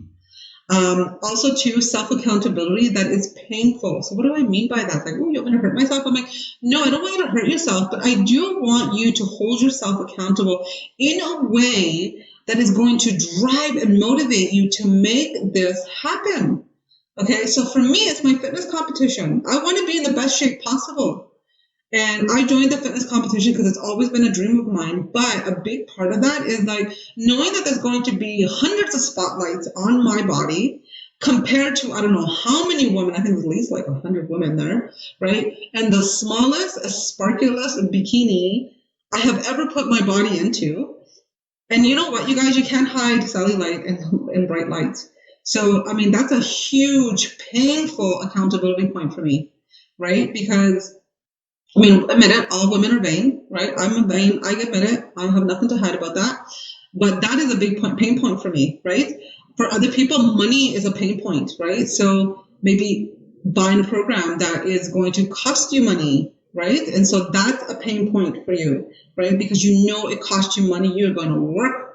Also, too, self-accountability that is painful. So what do I mean by that? Like, oh, you're going to hurt myself? I'm like, no, I don't want you to hurt yourself, but I do want you to hold yourself accountable in a way that is going to drive and motivate you to make this happen. Okay, so for me, it's my fitness competition. I want to be in the best shape possible. And I joined the fitness competition because it's always been a dream of mine. But a big part of that is like knowing that there's going to be hundreds of spotlights on my body compared to, I don't know how many women, I think there's at least like 100 women there, right? And the smallest, sparkleless bikini I have ever put my body into. And you know what, you guys, you can't hide cellulite in bright lights. So, I mean, that's a huge, painful accountability point for me, right? Because, I mean, admit it, all women are vain, right? I'm vain, I admit it. I have nothing to hide about that. But that is a big pain point for me, right? For other people, money is a pain point, right? So maybe buying a program that is going to cost you money, right? And so that's a pain point for you, right? Because you know it costs you money, you're going to work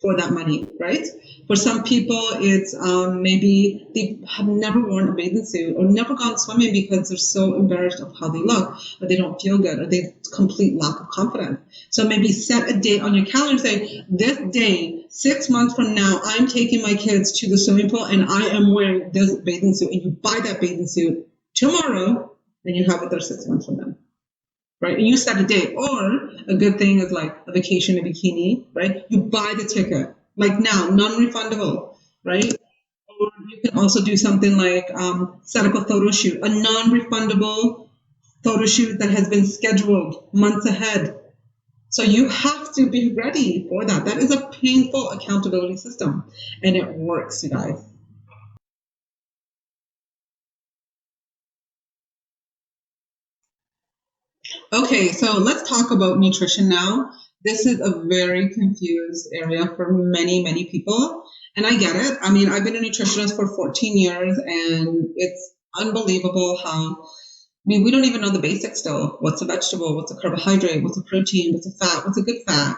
for that money, right? For some people, it's maybe they have never worn a bathing suit or never gone swimming because they're so embarrassed of how they look, or they don't feel good, or they have complete lack of confidence. So maybe set a date on your calendar and say, this day, 6 months from now, I'm taking my kids to the swimming pool and I am wearing this bathing suit, and you buy that bathing suit tomorrow, and you have it there 6 months from now. Right? And you set a date. Or a good thing is like a vacation in a bikini, right? You buy the ticket, like now, non-refundable, right? Or you can also do something like set up a photo shoot, a non-refundable photo shoot that has been scheduled months ahead. So you have to be ready for that. That is a painful accountability system, and it works, you guys. Okay, so let's talk about nutrition now. This is a very confused area for many, many people. And I get it. I mean, I've been a nutritionist for 14 years, and it's unbelievable how, I mean, we don't even know the basics still. What's a vegetable? What's a carbohydrate? What's a protein? What's a fat? What's a good fat?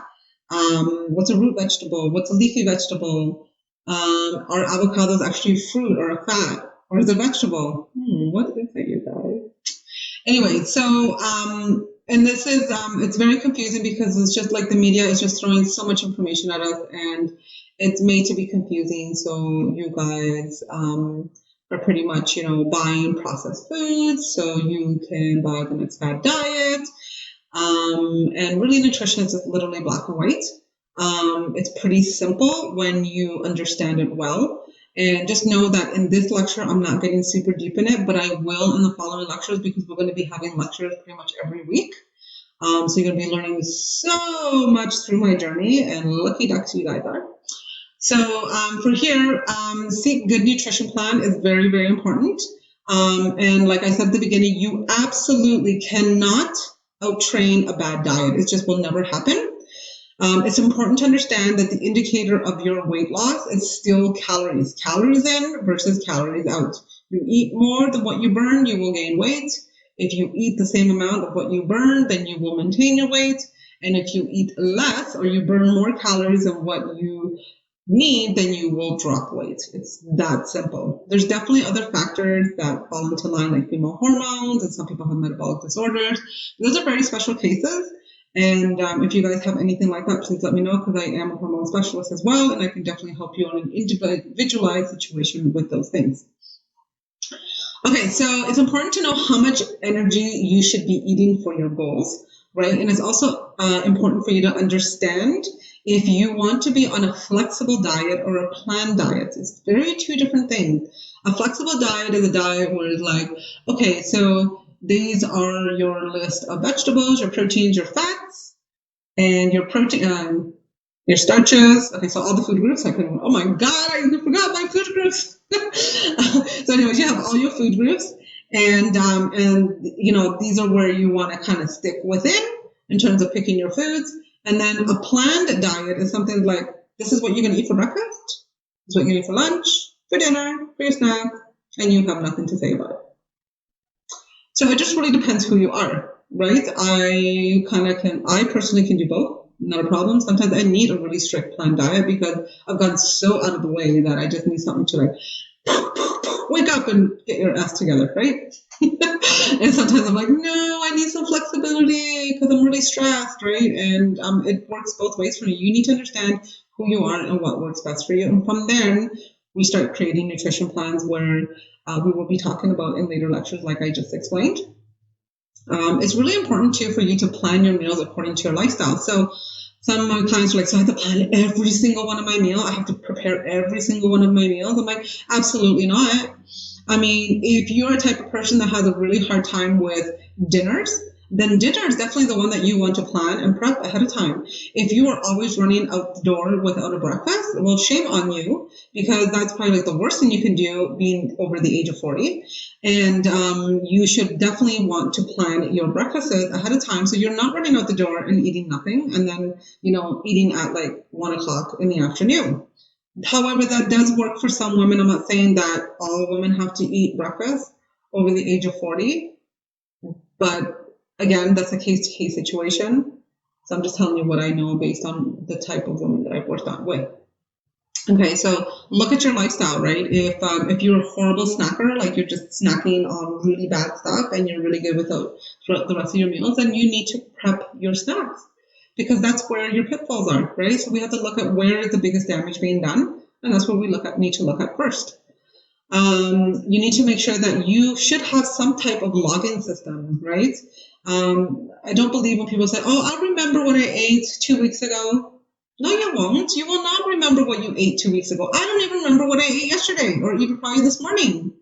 What's a root vegetable? What's a leafy vegetable? Are avocados actually fruit or a fat? Or is it a vegetable? What is it, you guys? Anyway, so and this is it's very confusing because it's just like the media is just throwing so much information at us, and it's made to be confusing. So you guys are pretty much buying processed foods so you can buy the next fad diet, and really nutrition is just literally black and white. It's pretty simple when you understand it well. And just know that in this lecture, I'm not getting super deep in it, but I will in the following lectures because we're going to be having lectures pretty much every week. So you're going to be learning so much through my journey, and lucky ducks you guys are. So for here, seek good nutrition plan is very, very important. And like I said at the beginning, you absolutely cannot out-train a bad diet. It just will never happen. It's important to understand that the indicator of your weight loss is still calories. Calories in versus calories out. You eat more than what you burn, you will gain weight. If you eat the same amount of what you burn, then you will maintain your weight. And if you eat less or you burn more calories than what you need, then you will drop weight. It's that simple. There's definitely other factors that fall into line, like female hormones, and some people have metabolic disorders. Those are very special cases. And if you guys have anything like that, please let me know, because I am a hormone specialist as well, and I can definitely help you on an individualized situation with those things. Okay, so it's important to know how much energy you should be eating for your goals, right? And it's also important for you to understand if you want to be on a flexible diet or a planned diet. It's very two different things. A flexible diet is a diet where it's like, okay, so these are your list of vegetables, your proteins, your fats, and your protein, your starches. Okay, so all the food groups. Oh my God, I forgot my food groups. So anyways, you have all your food groups, and these are where you want to kind of stick within in terms of picking your foods. And then a planned diet is something like, this is what you're going to eat for breakfast, this is what you're going to eat for lunch, for dinner, for your snack, and you have nothing to say about it. So it just really depends who you are, right? I personally can do both, not a problem. Sometimes I need a really strict planned diet because I've gotten so out of the way that I just need something to like wake up and get your ass together, right? And sometimes I'm like, no, I need some flexibility because I'm really stressed, right? And it works both ways for me. You need to understand who you are and what works best for you. And from there, we start creating nutrition plans where we will be talking about in later lectures, like I just explained. It's really important too for you to plan your meals according to your lifestyle. So some of my clients are like, so I have to plan every single one of my meals. I have to prepare every single one of my meals. I'm like, absolutely not. I mean, if you're a type of person that has a really hard time with dinners, then dinner is definitely the one that you want to plan and prep ahead of time. If you are always running out the door without a breakfast, well, shame on you, because that's probably like the worst thing you can do being over the age of 40. And you should definitely want to plan your breakfasts ahead of time so you're not running out the door and eating nothing and then, eating at like 1 o'clock in the afternoon. However, that does work for some women. I'm not saying that all women have to eat breakfast over the age of 40, but again, that's a case-to-case situation. So I'm just telling you what I know based on the type of woman that I've worked on with. Okay, so look at your lifestyle, right? If you're a horrible snacker, like you're just snacking on really bad stuff and you're really good throughout the rest of your meals, then you need to prep your snacks, because that's where your pitfalls are, right? So we have to look at where is the biggest damage being done, and that's what we need to look at first. You need to make sure that you should have some type of logging system, right? I don't believe when people say, oh, I'll remember what I ate 2 weeks ago. No, you won't. You will not remember what you ate 2 weeks ago. I don't even remember what I ate yesterday, or even probably this morning.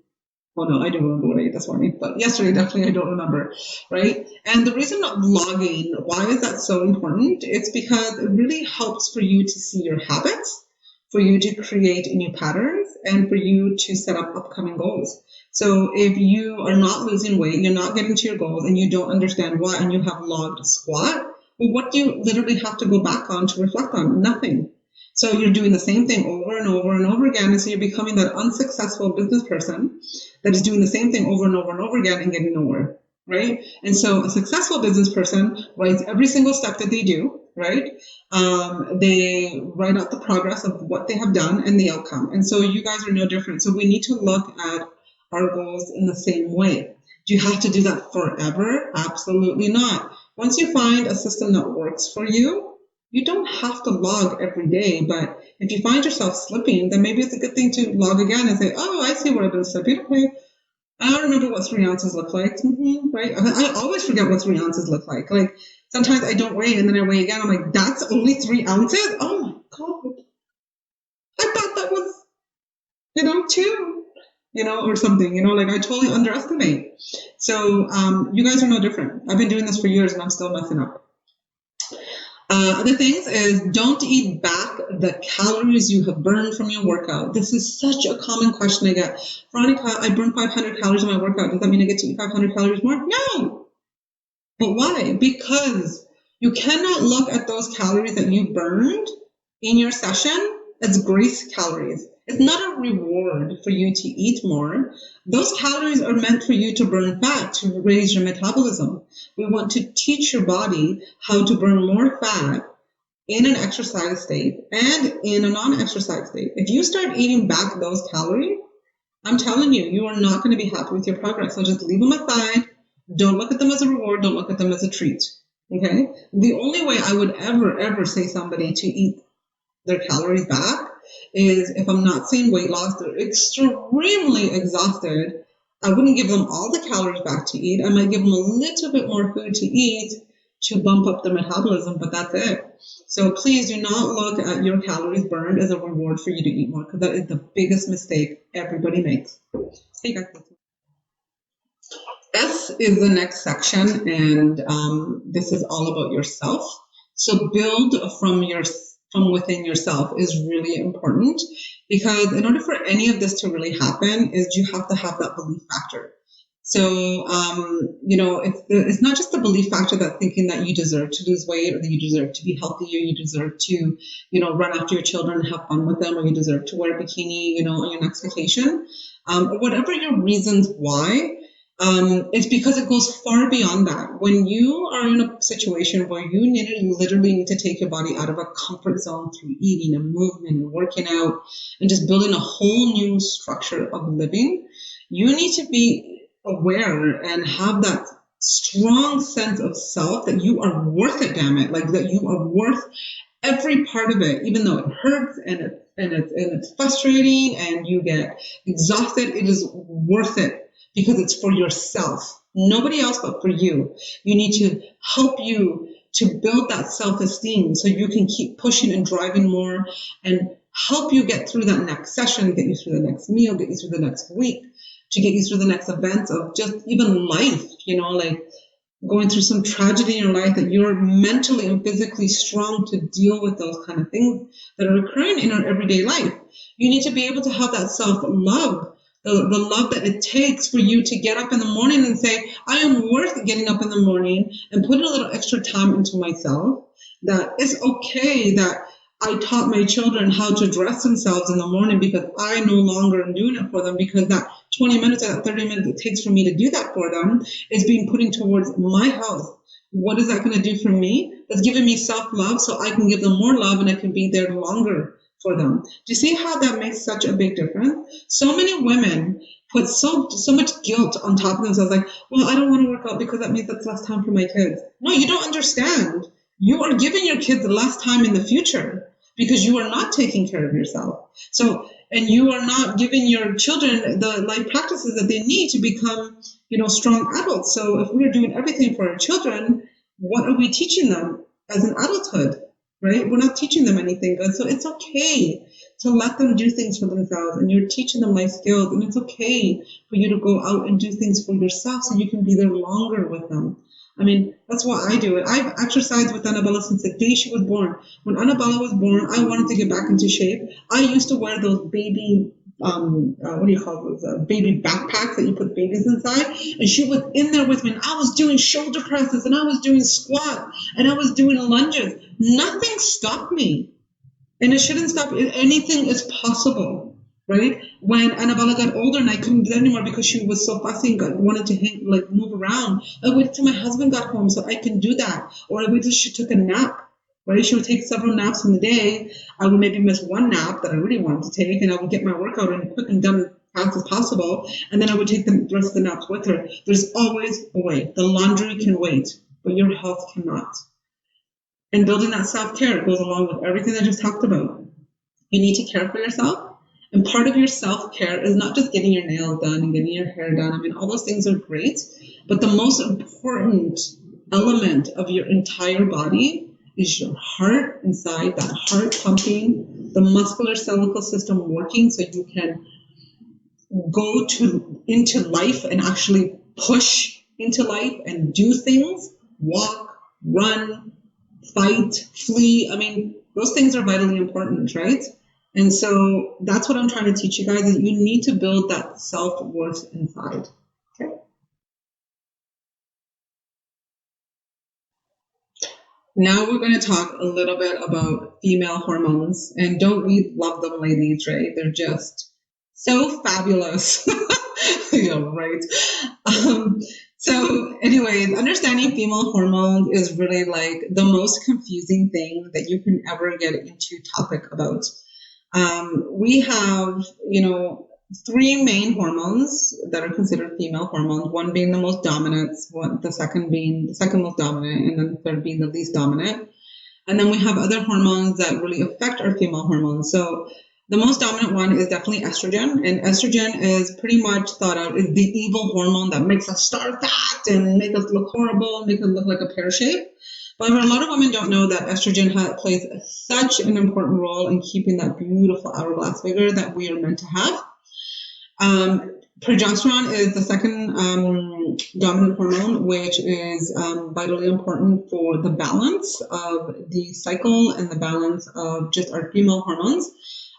Well, no, I do remember what I ate this morning, but yesterday definitely I don't remember, right? And the reason of logging, why is that so important? It's because it really helps for you to see your habits, for you to create new patterns, and for you to set up upcoming goals. So if you are not losing weight, you're not getting to your goals, and you don't understand why, and you have logged squat, well, what do you literally have to go back on to reflect on? Nothing. So you're doing the same thing over and over and over again, and so you're becoming that unsuccessful business person that is doing the same thing over and over and over again and getting nowhere, right? And so a successful business person writes every single step that they do, right? They write out the progress of what they have done and the outcome. And so you guys are no different. So we need to look at our goals in the same way. Do you have to do that forever? Absolutely not. Once you find a system that works for you, you don't have to log every day, but if you find yourself slipping, then maybe it's a good thing to log again and say, oh, I see where I've been slipping. Okay, I don't remember what 3 ounces look like, right? I always forget what 3 ounces look like. Like, sometimes I don't weigh and then I weigh again. I'm like, that's only 3 ounces? Oh my God. I thought that was, 2, or something, like I totally underestimate. So you guys are no different. I've been doing this for years and I'm still messing up. Other things is don't eat back the calories you have burned from your workout. This is such a common question I get. Veronica, I burned 500 calories in my workout. Does that mean I get to eat 500 calories more? No. But why? Because you cannot look at those calories that you burned in your session as grace calories. It's not a reward for you to eat more. Those calories are meant for you to burn fat, to raise your metabolism. We want to teach your body how to burn more fat in an exercise state and in a non-exercise state. If you start eating back those calories, I'm telling you, you are not going to be happy with your progress. So just leave them aside. Don't look at them as a reward. Don't look at them as a treat. Okay. The only way I would ever say somebody to eat their calories back is if I'm not seeing weight loss, they're extremely exhausted. I wouldn't give them all the calories back to eat. I might give them a little bit more food to eat to bump up their metabolism, but that's it. So please do not look at your calories burned as a reward for you to eat more, because that is the biggest mistake everybody makes. Hey guys. S is the next section, and this is all about yourself. So build from within yourself is really important, because in order for any of this to really happen, is you have to have that belief factor. So it's not just the belief factor that thinking that you deserve to lose weight, or that you deserve to be healthy, or you deserve to run after your children and have fun with them, or you deserve to wear a bikini on your next vacation, or whatever your reasons why. It's because it goes far beyond that. When you are in a situation where you literally need to take your body out of a comfort zone through eating and movement and working out and just building a whole new structure of living, you need to be aware and have that strong sense of self that you are worth it, damn it. Like that you are worth every part of it, even though it hurts and it's frustrating and you get exhausted, it is worth it. Because it's for yourself, nobody else but for you. You need to help you to build that self-esteem so you can keep pushing and driving more, and help you get through that next session, get you through the next meal, get you through the next week, to get you through the next events of just even life, like going through some tragedy in your life, that you're mentally and physically strong to deal with those kind of things that are occurring in our everyday life. You need to be able to have that self-love, the love that it takes for you to get up in the morning and say, I am worth getting up in the morning and putting a little extra time into myself. That it's okay that I taught my children how to dress themselves in the morning, because I no longer am doing it for them, because that 20 minutes or that 30 minutes it takes for me to do that for them is being putting towards my health. What is that going to do for me? It's giving me self-love so I can give them more love and I can be there longer for them. Do you see how that makes such a big difference? So many women put so much guilt on top of themselves, like, well, I don't want to work out because that means that's less time for my kids. No, you don't understand. You are giving your kids less time in the future because you are not taking care of yourself. So, and you are not giving your children the life practices that they need to become, strong adults. So if we are doing everything for our children, what are we teaching them as an adulthood? Right? We're not teaching them anything good. So it's okay to let them do things for themselves, and you're teaching them life skills, and it's okay for you to go out and do things for yourself so you can be there longer with them. I mean, that's why I do it. I've exercised with Annabella since the day she was born. When Annabella was born, I wanted to get back into shape. I used to wear those baby what do you call those baby backpacks that you put babies inside, and she was in there with me, and I was doing shoulder presses, and I was doing squats, and I was doing lunges. Nothing stopped me, and it shouldn't stop. Anything is possible, right? When Annabella got older and I couldn't do that anymore because she was so fussy and wanted to move around, I waited till my husband got home so I can do that, or I waited till she took a nap. Right? She would take several naps in the day. I would maybe miss one nap that I really wanted to take, and I would get my workout in quick and done as fast as possible, and then I would take the rest of the naps with her. There's always a way. The laundry can wait, but your health cannot. And building that self-care goes along with everything I just talked about. You need to care for yourself. And part of your self-care is not just getting your nails done and getting your hair done. I mean, all those things are great, but the most important element of your entire body is your heart inside, that heart pumping, the muscular skeletal system working so you can go into life and actually push into life and do things, walk, run, fight, flee. I mean, those things are vitally important, right? And so that's what I'm trying to teach you guys, is you need to build that self-worth inside. Okay. Now we're going to talk a little bit about female hormones. And don't we love them, ladies, right? They're just so fabulous. Yeah, right. So anyways, understanding female hormones is really like the most confusing thing that you can ever get into topic about. We have, three main hormones that are considered female hormones, one being the most dominant, the second being the second most dominant, and then the third being the least dominant. And then we have other hormones that really affect our female hormones. So the most dominant one is definitely estrogen, and estrogen is pretty much thought of as the evil hormone that makes us starve fat and make us look horrible, make us look like a pear shape. However, a lot of women don't know that estrogen plays such an important role in keeping that beautiful hourglass figure that we are meant to have. Progesterone is the second dominant hormone, which is vitally important for the balance of the cycle and the balance of just our female hormones.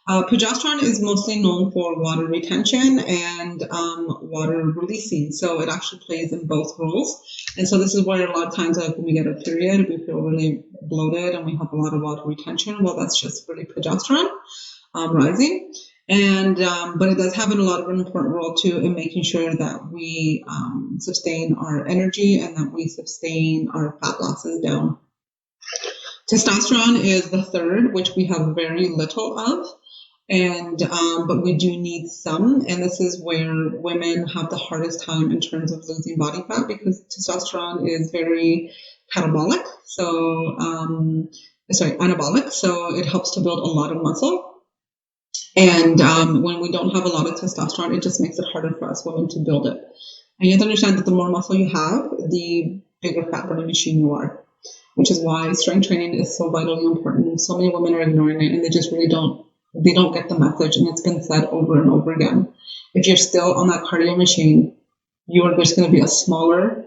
Progesterone is mostly known for water retention and water releasing, so it actually plays in both roles. And so this is why a lot of times, like when we get our period, we feel really bloated and we have a lot of water retention. Well, that's just really progesterone rising. And but it does have a lot of an important role too in making sure that we sustain our energy and that we sustain our fat losses down. Testosterone is the third, which we have very little of, and but we do need some. And this is where women have the hardest time in terms of losing body fat, because testosterone is very anabolic, so it helps to build a lot of muscle. And when we don't have a lot of testosterone, it just makes it harder for us women to build it. And you have to understand that the more muscle you have, the bigger fat burning machine you are, which is why strength training is so vitally important. So many women are ignoring it, and they just really don't get the message. And it's been said over and over again. If you're still on that cardio machine, you are just going to be a smaller,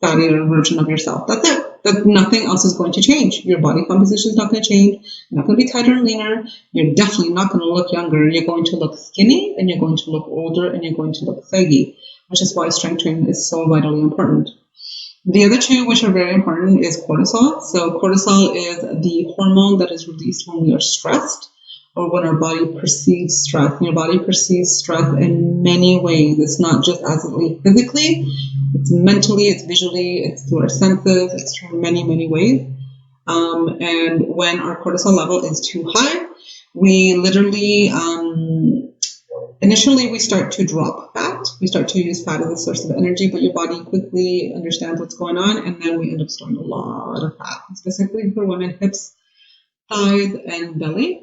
fattier version of yourself. That's it. That nothing else is going to change. Your body composition is not going to change. You're not going to be tighter and leaner. You're definitely not going to look younger. You're going to look skinny, and you're going to look older, and you're going to look saggy, which is why strength training is so vitally important. The other two, which are very important, is cortisol. So cortisol is the hormone that is released when we are stressed or when our body perceives stress. And your body perceives stress in many ways. It's not just physically, it's mentally, it's visually, it's through our senses, it's through many, many ways. And when our cortisol level is too high, we literally, initially we start to drop fat. We start to use fat as a source of energy, but your body quickly understands what's going on, and then we end up storing a lot of fat, specifically for women, hips, thighs, and belly.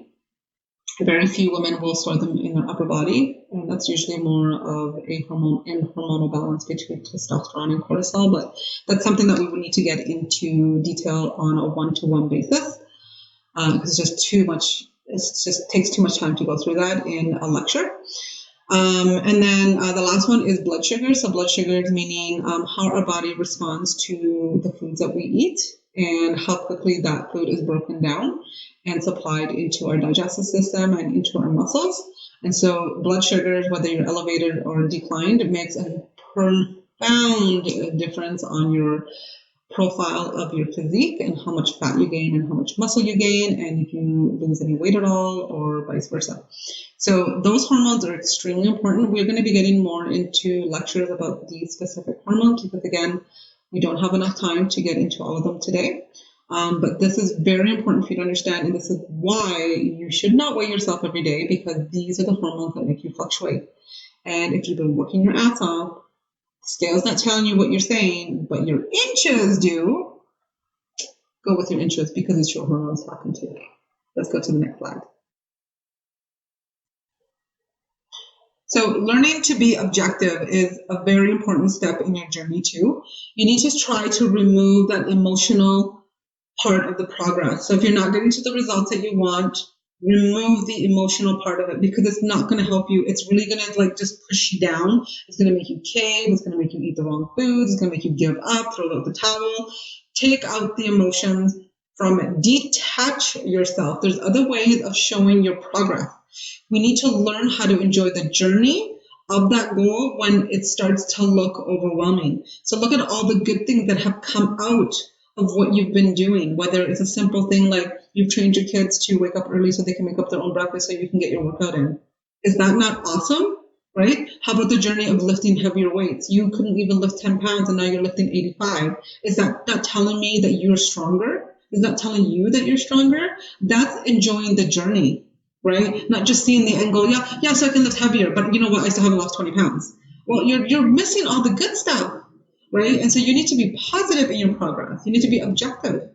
Very few women will store them in their upper body, and that's usually more of a hormonal balance between testosterone and cortisol, but that's something that we would need to get into detail on a one-to-one basis, because it's just too much. It just takes too much time to go through that in a lecture. And then the last one is blood sugar. So blood sugar is meaning how our body responds to the foods that we eat and how quickly that food is broken down and supplied into our digestive system and into our muscles. And so blood sugars, whether you're elevated or declined, makes a profound difference on your profile of your physique and how much fat you gain and how much muscle you gain, and if you lose any weight at all or vice versa. So those hormones are extremely important. We're going to be getting more into lectures about these specific hormones because, again, we don't have enough time to get into all of them today. But this is very important for you to understand, and this is why you should not weigh yourself every day, because these are the hormones that make you fluctuate. And if you've been working your ass off, scale's not telling you what you're saying, but your inches do. Go with your inches because it's your hormones talking to you. Let's go to the next slide. So learning to be objective is a very important step in your journey too. You need to try to remove that emotional part of the progress. So if you're not getting to the results that you want, remove the emotional part of it, because it's not going to help you. It's really going to just push you down. It's going to make you cave. It's going to make you eat the wrong foods. It's going to make you give up, throw out the towel. Take out the emotions from it. Detach yourself. There's other ways of showing your progress. We need to learn how to enjoy the journey of that goal when it starts to look overwhelming. So look at all the good things that have come out of what you've been doing, whether it's a simple thing like you've trained your kids to wake up early so they can make up their own breakfast so you can get your workout in. Is that not awesome? Right? How about the journey of lifting heavier weights? You couldn't even lift 10 pounds and now you're lifting 85. Is that not telling me that you're stronger? Is that telling you that you're stronger? That's enjoying the journey. right? Not just seeing the end goal. Yeah, so I can lift heavier, but you know what? I still haven't lost 20 pounds. Well, you're missing all the good stuff, right? And so you need to be positive in your progress. You need to be objective.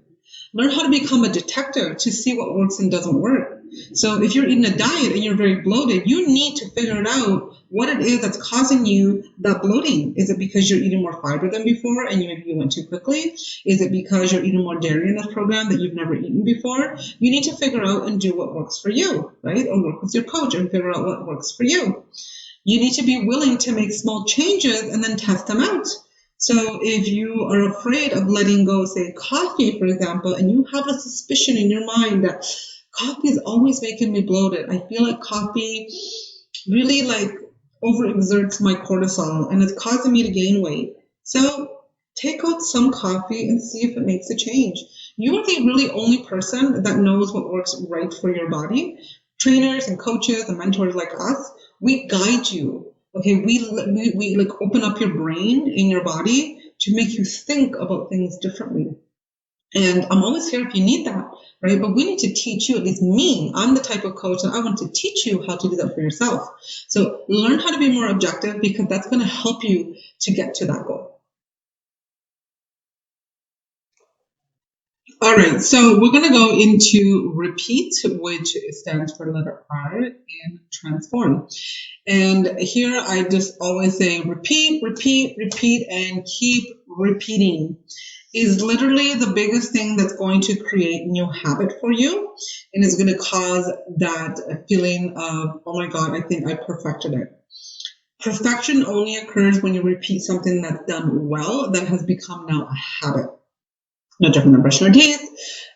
Learn how to become a detective to see what works and doesn't work. So if you're eating a diet and you're very bloated, you need to figure it out what it is that's causing you that bloating. Is it because you're eating more fiber than before and maybe you went too quickly? Is it because you're eating more dairy in this program that you've never eaten before? You need to figure out and do what works for you, right? Or work with your coach and figure out what works for you. You need to be willing to make small changes and then test them out. So if you are afraid of letting go, say coffee, for example, and you have a suspicion in your mind that coffee is always making me bloated. I feel like coffee really overexerts my cortisol and it's causing me to gain weight. So take out some coffee and see if it makes a change. You are the really only person that knows what works right for your body. Trainers and coaches and mentors like us, we guide you. Okay, we open up your brain in your body to make you think about things differently. And I'm always here if you need that, right? But we need to teach you, at least me. I'm the type of coach that I want to teach you how to do that for yourself. So learn how to be more objective because that's going to help you to get to that goal. All right, so we're going to go into repeat, which stands for letter R in transform. And here I just always say repeat, repeat, repeat, and keep repeating is literally the biggest thing that's going to create new habit for you and is going to cause that feeling of, oh my God, I think I perfected it. Perfection only occurs when you repeat something that's done well that has become now a habit. No different than brushing your teeth,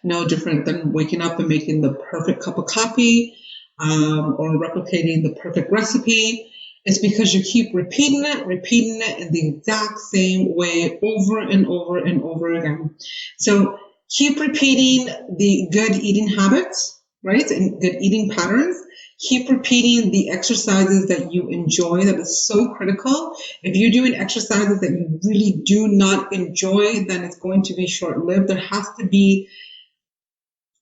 no different than waking up and making the perfect cup of coffee or replicating the perfect recipe. It's because you keep repeating it in the exact same way over and over and over again. So keep repeating the good eating habits, right? And good eating patterns. Keep repeating the exercises that you enjoy. That is so critical. If you're doing exercises that you really do not enjoy, then it's going to be short-lived. There has to be,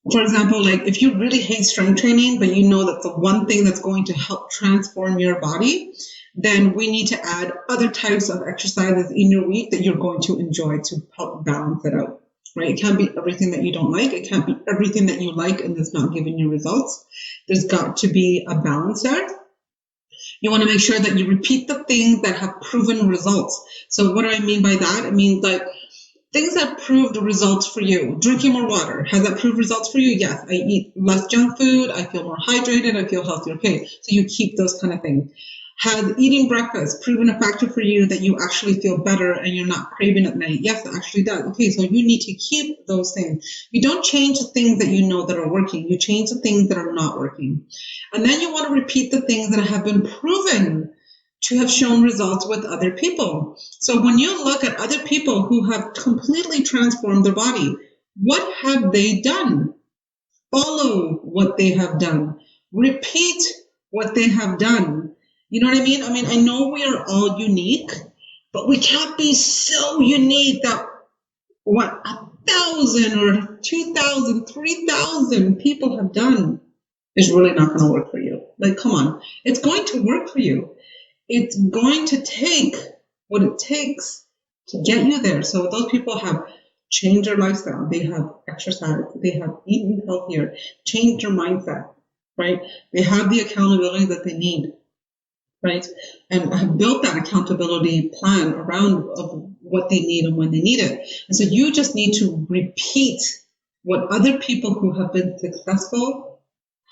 for example, like if you really hate strength training, but you know that the one thing that's going to help transform your body, then we need to add other types of exercises in your week that you're going to enjoy to help balance it out. Right? It can't be everything that you don't like. It can't be everything that you like and it's not giving you results. There's got to be a balance there. You want to make sure that you repeat the things that have proven results. So what do I mean by that? I mean like things that proved results for you. Drinking more water. Has that proved results for you? Yes. I eat less junk food. I feel more hydrated. I feel healthier. Okay. So you keep those kind of things. Has eating breakfast proven a factor for you that you actually feel better and you're not craving at night? Yes, it actually does. Okay, so you need to keep those things. You don't change the things that you know that are working. You change the things that are not working. And then you want to repeat the things that have been proven to have shown results with other people. So when you look at other people who have completely transformed their body, what have they done? Follow what they have done. Repeat what they have done. You know what I mean? I mean, I know we are all unique, but we can't be so unique that what 1,000 or 2,000, 3,000 people have done is really not going to work for you. Like, come on. It's going to work for you. It's going to take what it takes to get you there. So those people have changed their lifestyle. They have exercised. They have eaten healthier, changed their mindset, right? They have the accountability that they need. Right, and have built that accountability plan around of what they need and when they need it. And so you just need to repeat what other people who have been successful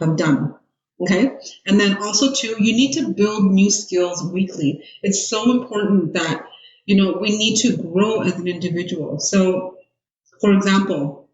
have done. Okay, and then also too, you need to build new skills weekly. It's so important that we need to grow as an individual. So, for example,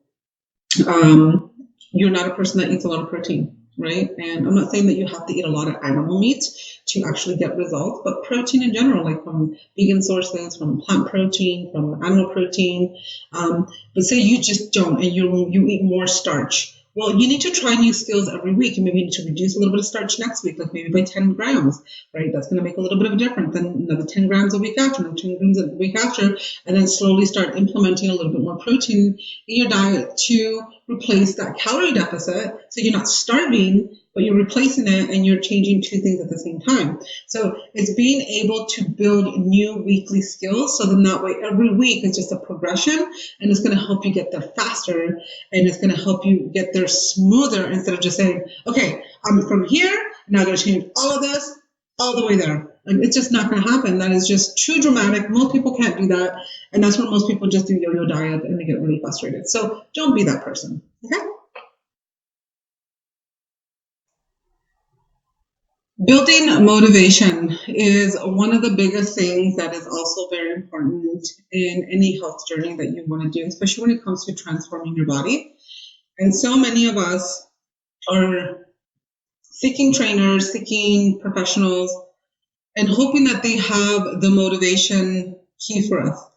you're not a person that eats a lot of protein. Right? And I'm not saying that you have to eat a lot of animal meat to actually get results, but protein in general, like from vegan sources, from plant protein, from animal protein. But say you just don't and you eat more starch. Well, you need to try new skills every week. And maybe you need to reduce a little bit of starch next week, like maybe by 10 grams, right? That's going to make a little bit of a difference. Then another 10 grams a week after, another 10 grams a week after, and then slowly start implementing a little bit more protein in your diet to replace that calorie deficit so you're not starving but you're replacing it and you're changing two things at the same time. So it's being able to build new weekly skills. So then that way every week is just a progression, and it's going to help you get there faster, and it's going to help you get there smoother instead of just saying, okay, I'm from here, now I'm going to change all of this all the way there. And it's just not going to happen. That is just too dramatic. Most people can't do that. And that's when most people just do yo-yo diet and they get really frustrated. So don't be that person. Okay? Building motivation is one of the biggest things that is also very important in any health journey that you want to do, especially when it comes to transforming your body. And so many of us are seeking trainers, seeking professionals, and hoping that they have the motivation key for us.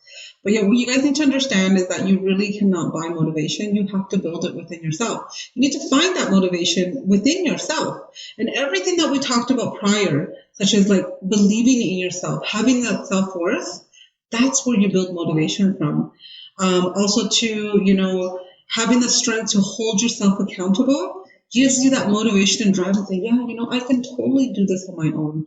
But yeah, what you guys need to understand is that you really cannot buy motivation. You have to build it within yourself. You need to find that motivation within yourself. And everything that we talked about prior, such as like believing in yourself, having that self-worth, that's where you build motivation from. Also to, having the strength to hold yourself accountable gives you that motivation and drive to say, yeah, I can totally do this on my own.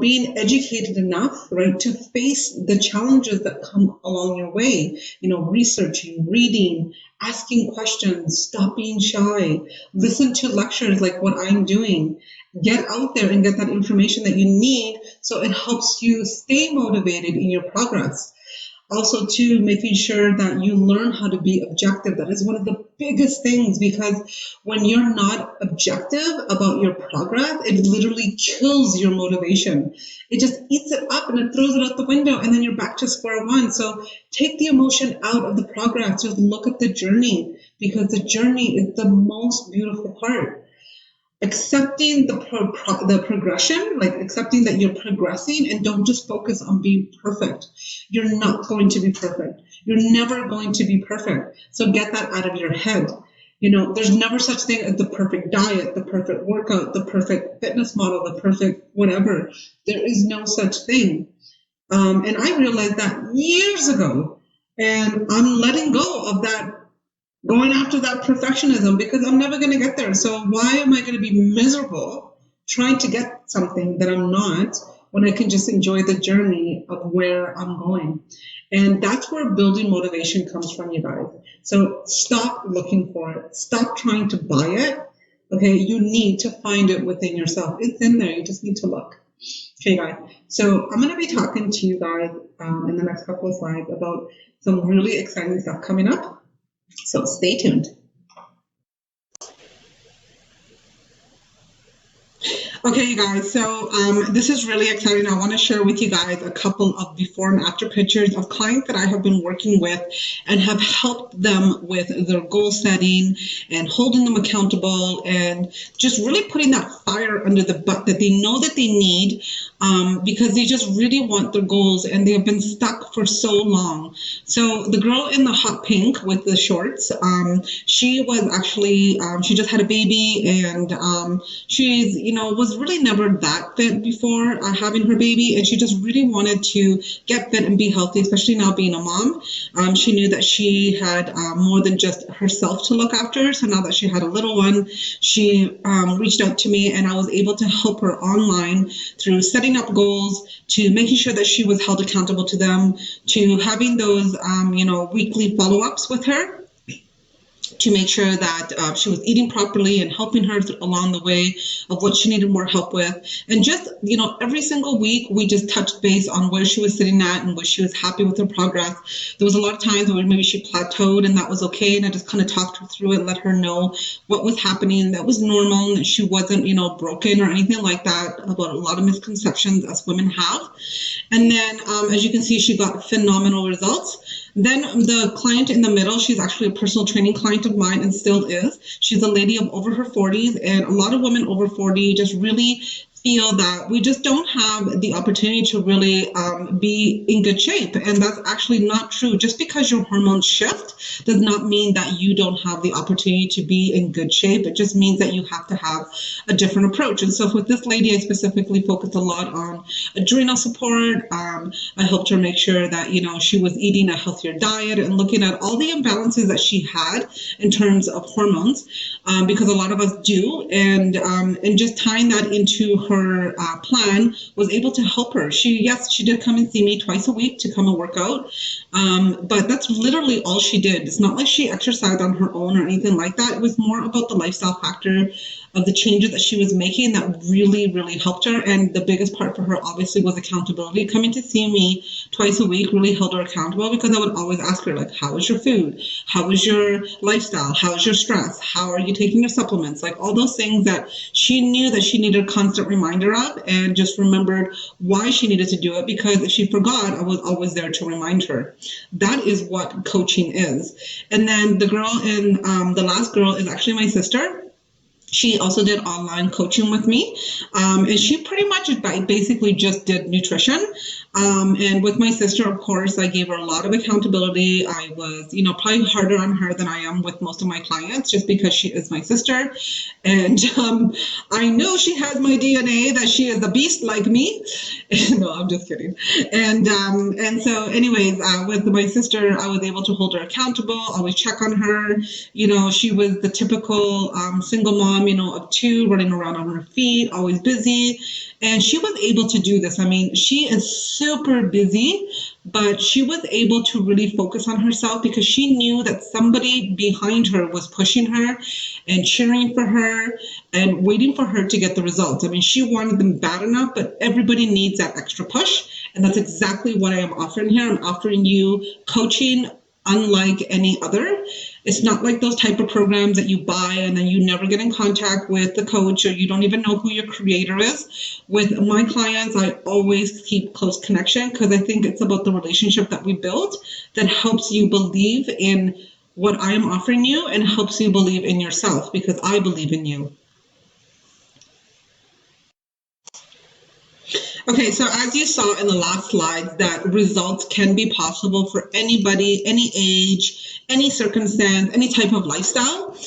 Being educated enough, right, to face the challenges that come along your way, researching, reading, asking questions, stop being shy, listen to lectures like what I'm doing, get out there and get that information that you need so it helps you stay motivated in your progress. Also, too, making sure that you learn how to be objective. That is one of the biggest things, because when you're not objective about your progress, it literally kills your motivation. It just eats it up and it throws it out the window, and then you're back to square one. So take the emotion out of the progress. Just look at the journey, because the journey is the most beautiful part. Accepting the progression, like accepting that you're progressing, and don't just focus on being perfect. You're not going to be perfect. You're never going to be perfect. So get that out of your head. There's never such thing as the perfect diet, the perfect workout, the perfect fitness model, the perfect whatever. There is no such thing. And I realized that years ago, and I'm letting go of that, going after that perfectionism, because I'm never going to get there. So why am I going to be miserable trying to get something that I'm not, when I can just enjoy the journey of where I'm going? And that's where building motivation comes from, you guys. So stop looking for it. Stop trying to buy it. Okay, you need to find it within yourself. It's in there. You just need to look. Okay, guys. So I'm going to be talking to you guys in the next couple of slides about some really exciting stuff coming up. So stay tuned. Okay, you guys, so this is really exciting. I want to share with you guys a couple of before and after pictures of clients that I have been working with and have helped them with their goal setting and holding them accountable and just really putting that fire under the butt that they know that they need, because they just really want their goals and they have been stuck for so long. So the girl in the hot pink with the shorts, she was actually, she just had a baby, and she's, was really never that fit before having her baby, and she just really wanted to get fit and be healthy, especially now being a mom. She knew that she had more than just herself to look after, so now that she had a little one, she reached out to me, and I was able to help her online through setting up goals, to making sure that she was held accountable to them, to having those weekly follow-ups with her, to make sure that she was eating properly and helping her along the way of what she needed more help with. And just, every single week, we just touched base on where she was sitting at and where she was happy with her progress. There was a lot of times where maybe she plateaued, and that was okay. And I just kind of talked her through it and let her know what was happening. That was normal, and that she wasn't, broken or anything like that, about a lot of misconceptions us women have. And then, as you can see, she got phenomenal results. Then the client in the middle, she's actually a personal training client of mine and still is. She's a lady of over her 40s, and a lot of women over 40 just really feel that we just don't have the opportunity to really be in good shape. And that's actually not true. Just because your hormones shift does not mean that you don't have the opportunity to be in good shape. It just means that you have to have a different approach. And so with this lady, I specifically focused a lot on adrenal support. I helped her make sure that, she was eating a healthier diet and looking at all the imbalances that she had in terms of hormones, because a lot of us do. And just tying that into her plan was able to help her. She did come and see me twice a week to come and work out, but that's literally all she did. It's not like she exercised on her own or anything like that. It was more about the lifestyle factor of the changes that she was making that really, really helped her. And the biggest part for her obviously was accountability. Coming to see me twice a week really held her accountable, because I would always ask her, like, how is your food? How is your lifestyle? How is your stress? How are you taking your supplements? Like all those things that she knew that she needed a constant reminder of, and just remembered why she needed to do it, because if she forgot, I was always there to remind her. That is what coaching is. And then the last girl is actually my sister. She also did online coaching with me, and she pretty much basically just did nutrition. And with my sister, of course, I gave her a lot of accountability. I was, probably harder on her than I am with most of my clients, just because she is my sister. And I know she has my DNA, that she is a beast like me. No, I'm just kidding. And so anyways, with my sister, I was able to hold her accountable, always check on her. She was the typical single mom, of two, running around on her feet, always busy. And she was able to do this. I mean, she is super busy, but she was able to really focus on herself, because she knew that somebody behind her was pushing her and cheering for her and waiting for her to get the results. I mean, she wanted them bad enough, but everybody needs that extra push. And that's exactly what I am offering here. I'm offering you coaching unlike any other. It's not like those type of programs that you buy and then you never get in contact with the coach, or you don't even know who your creator is. With my clients, I always keep close connection, because I think it's about the relationship that we build that helps you believe in what I am offering you, and helps you believe in yourself, because I believe in you. Okay, so as you saw in the last slide, that results can be possible for anybody, any age, any circumstance, any type of lifestyle.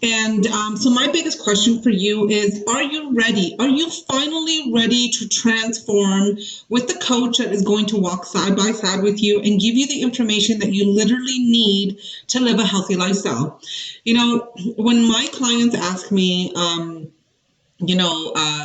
And so my biggest question for you is, are you ready? Are you finally ready to transform with the coach that is going to walk side by side with you and give you the information that you literally need to live a healthy lifestyle? When my clients ask me,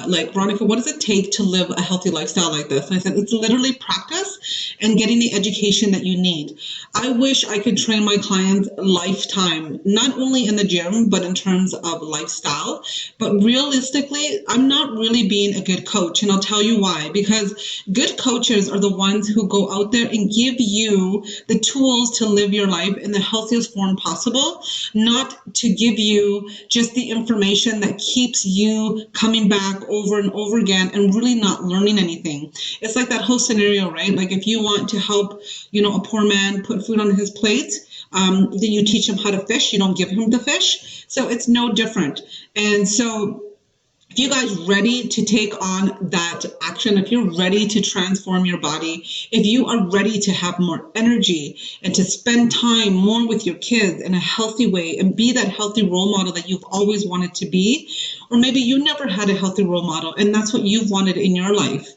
like, Veronica, what does it take to live a healthy lifestyle like this? And I said, it's literally practice and getting the education that you need. I wish I could train my clients lifetime, not only in the gym, but in terms of lifestyle. But realistically, I'm not really being a good coach. And I'll tell you why. Because good coaches are the ones who go out there and give you the tools to live your life in the healthiest form possible, not to give you just the information that keeps you coming back over and over again and really not learning anything. It's like that whole scenario, right? Like if you want to help, a poor man put food on his plate, then you teach him how to fish. You don't give him the fish. So it's no different. And so if you guys ready to take on that action, if you're ready to transform your body, if you are ready to have more energy and to spend time more with your kids in a healthy way and be that healthy role model that you've always wanted to be, or maybe you never had a healthy role model and that's what you've wanted in your life,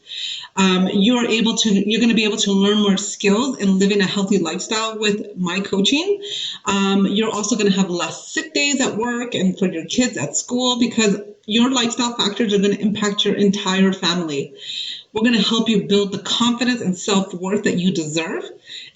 you're going to be able to learn more skills and living a healthy lifestyle with my coaching. You're also going to have less sick days at work and for your kids at school, because your lifestyle factors are going to impact your entire family. We're going to help you build the confidence and self-worth that you deserve.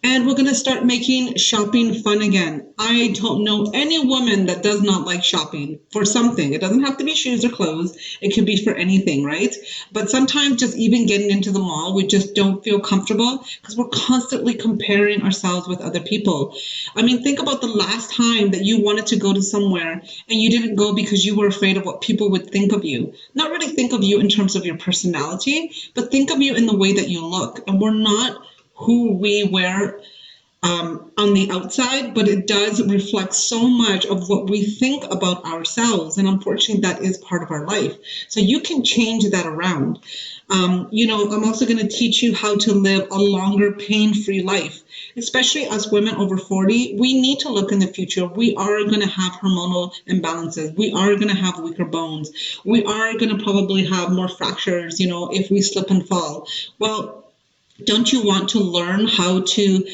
And we're going to start making shopping fun again. I don't know any woman that does not like shopping for something. It doesn't have to be shoes or clothes. It could be for anything, right? But sometimes just even getting into the mall, we just don't feel comfortable because we're constantly comparing ourselves with other people. I mean, think about the last time that you wanted to go to somewhere and you didn't go because you were afraid of what people would think of you. Not really think of you in terms of your personality, but think of you in the way that you look. And we're not who we wear on the outside, but it does reflect so much of what we think about ourselves. And unfortunately, that is part of our life. So you can change that around. I'm also going to teach you how to live a longer pain-free life, especially as women over 40. We need to look in the future. We are going to have hormonal imbalances. We are going to have weaker bones. We are going to probably have more fractures, if we slip and fall. Well, don't you want to learn how to,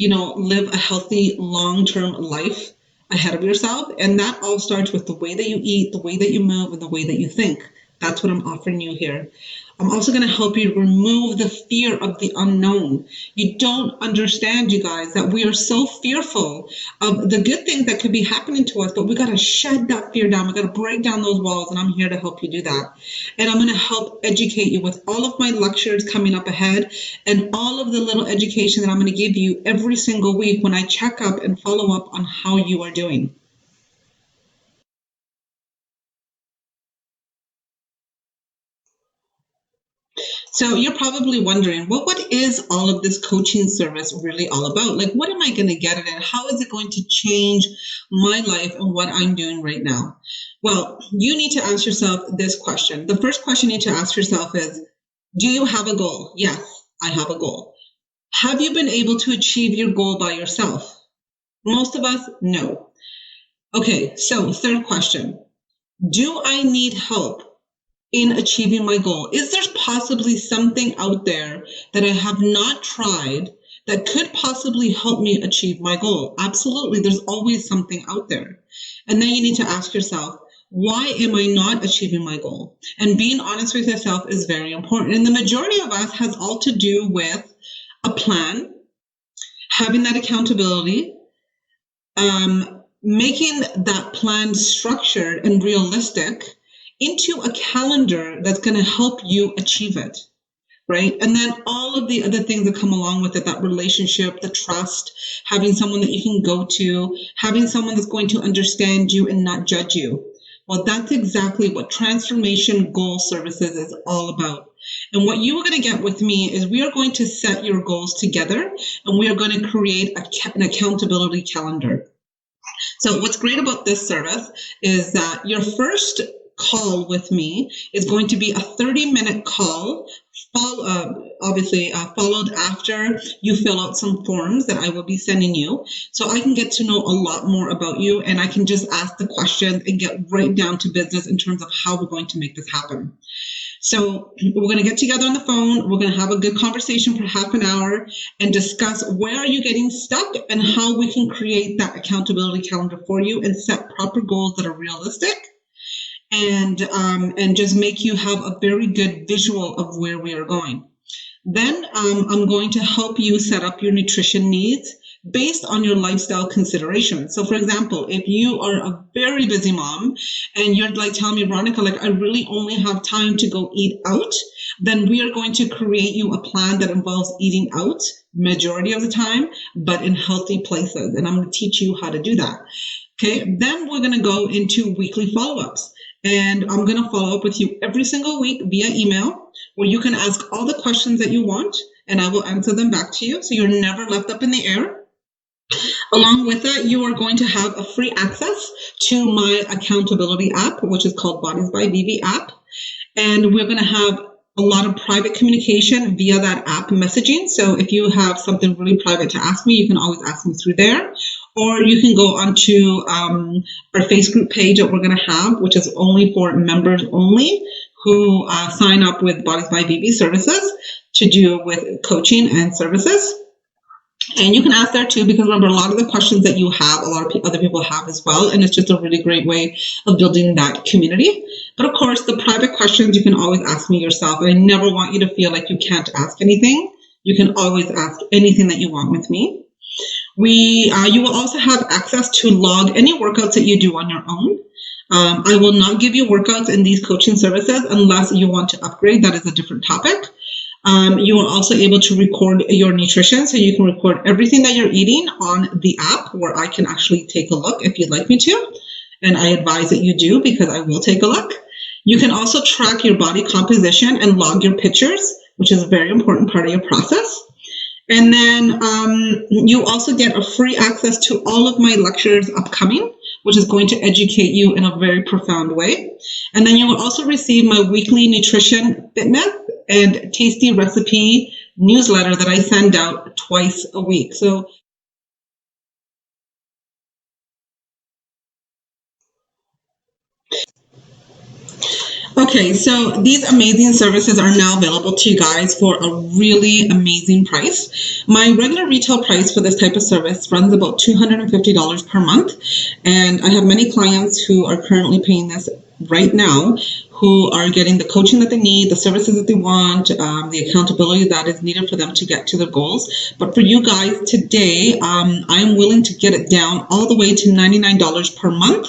live a healthy long-term life ahead of yourself? And that all starts with the way that you eat, the way that you move, and the way that you think. That's what I'm offering you here. I'm also going to help you remove the fear of the unknown. You don't understand, you guys, that we are so fearful of the good things that could be happening to us, but we got to shed that fear down. We got to break down those walls, and I'm here to help you do that. And I'm going to help educate you with all of my lectures coming up ahead and all of the little education that I'm going to give you every single week when I check up and follow up on how you are doing. So you're probably wondering, well, what is all of this coaching service really all about? Like, what am I going to get at it? How is it going to change my life and what I'm doing right now? Well, you need to ask yourself this question. The first question you need to ask yourself is, do you have a goal? Yes, I have a goal. Have you been able to achieve your goal by yourself? Most of us, no. Okay, so third question. Do I need help in achieving my goal? Is there possibly something out there that I have not tried that could possibly help me achieve my goal? Absolutely. There's always something out there. And then you need to ask yourself, why am I not achieving my goal? And being honest with yourself is very important. And the majority of us has all to do with a plan, having that accountability, making that plan structured and realistic into a calendar that's going to help you achieve it, right? And then all of the other things that come along with it, that relationship, the trust, having someone that you can go to, having someone that's going to understand you and not judge you. Well, that's exactly what Transformation Goal Services is all about. And what you are going to get with me is we are going to set your goals together and we are going to create an accountability calendar. So what's great about this service is that your first call with me is going to be a 30-minute call, followed after you fill out some forms that I will be sending you, so I can get to know a lot more about you and I can just ask the questions and get right down to business in terms of how we're going to make this happen. So we're going to get together on the phone. We're going to have a good conversation for half an hour and discuss where are you getting stuck and how we can create that accountability calendar for you and set proper goals that are realistic and just make you have a very good visual of where we are going. Then I'm going to help you set up your nutrition needs based on your lifestyle considerations. So for example, if you are a very busy mom and you're like telling me, Veronica, like I really only have time to go eat out, then we are going to create you a plan that involves eating out majority of the time, but in healthy places. And I'm going to teach you how to do that. Okay, then we're going to go into weekly follow-ups. And I'm going to follow up with you every single week via email where you can ask all the questions that you want and I will answer them back to you. So you're never left up in the air. Along with that, you are going to have a free access to my accountability app, which is called Bodies by Vivi app. And we're going to have a lot of private communication via that app messaging. So if you have something really private to ask me, you can always ask me through there. Or you can go onto our Facebook page that we're going to have, which is only for members only who sign up with Bodies by Vivi services to do with coaching and services. And you can ask there too, because remember, a lot of the questions that you have, a lot of other people have as well. And it's just a really great way of building that community. But of course, the private questions, you can always ask me yourself. And I never want you to feel like you can't ask anything. You can always ask anything that you want with me. You will also have access to log any workouts that you do on your own. I will not give you workouts in these coaching services unless you want to upgrade. That is a different topic. You are also able to record your nutrition, so you can record everything that you're eating on the app where I can actually take a look if you'd like me to. And I advise that you do because I will take a look. You can also track your body composition and log your pictures, which is a very important part of your process. And then you also get a free access to all of my lectures upcoming, which is going to educate you in a very profound way. And then you will also receive my weekly nutrition, fitness, and tasty recipe newsletter that I send out twice a week. So okay, so these amazing services are now available to you guys for a really amazing price. My regular retail price for this type of service runs about $250 per month, and I have many clients who are currently paying this right now, who are getting the coaching that they need, the services that they want, the accountability that is needed for them to get to their goals. But for you guys today, I'm willing to get it down all the way to $99 per month.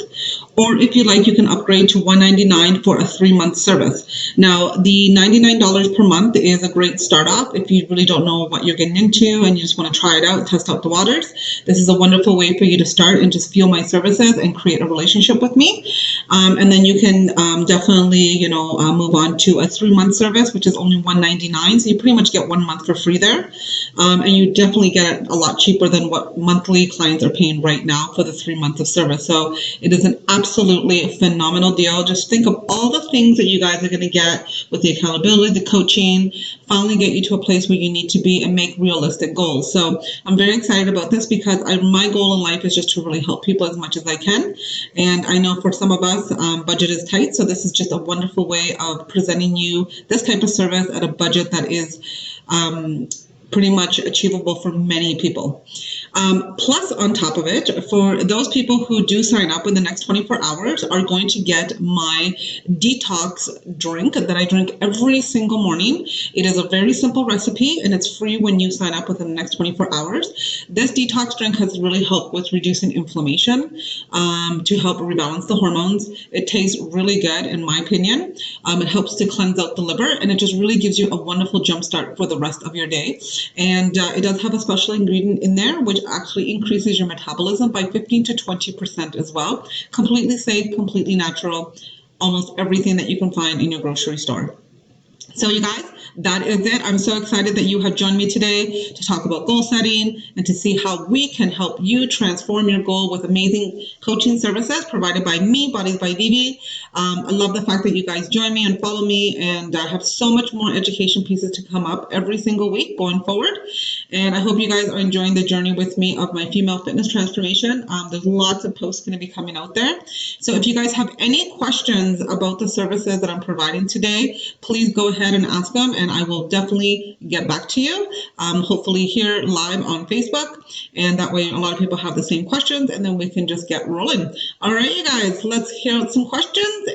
Or if you like, you can upgrade to $199 for a 3-month service. Now, the $99 per month is a great start off if you really don't know what you're getting into and you just want to try it out, test out the waters. This is a wonderful way for you to start and just feel my services and create a relationship with me. And then you can definitely, move on to a 3-month service, which is only $199. So you pretty much get 1 month for free there. And you definitely get it a lot cheaper than what monthly clients are paying right now for the 3 months of service. So it is an absolutely phenomenal deal. Just think of all the things that you guys are going to get with the accountability, the coaching, finally get you to a place where you need to be and make realistic goals. So I'm very excited about this because my goal in life is just to really help people as much as I can. And I know for some of us, budget is tight. So this is just a wonderful way of presenting you this type of service at a budget that is pretty much achievable for many people. Plus, on top of it, for those people who do sign up in the next 24 hours are going to get my detox drink that I drink every single morning. It is a very simple recipe and it's free when you sign up within the next 24 hours. This detox drink has really helped with reducing inflammation, to help rebalance the hormones. It tastes really good in my opinion. It helps to cleanse out the liver and it just really gives you a wonderful jump start for the rest of your day. And it does have a special ingredient in there, which actually increases your metabolism by 15 to 20% as well. Completely safe, completely natural, almost everything that you can find in your grocery store. So you guys, that is it. I'm so excited that you have joined me today to talk about goal setting and to see how we can help you transform your goal with amazing coaching services provided by me, Bodies by Vivi. I love the fact that you guys join me and follow me, and I have so much more education pieces to come up every single week going forward. And I hope you guys are enjoying the journey with me of my female fitness transformation. There's lots of posts going to be coming out there. So if you guys have any questions about the services that I'm providing today, please go ahead and ask them and I will definitely get back to you, hopefully here live on Facebook, and that way a lot of people have the same questions and then we can just get rolling. All right, you guys, let's hear out some questions.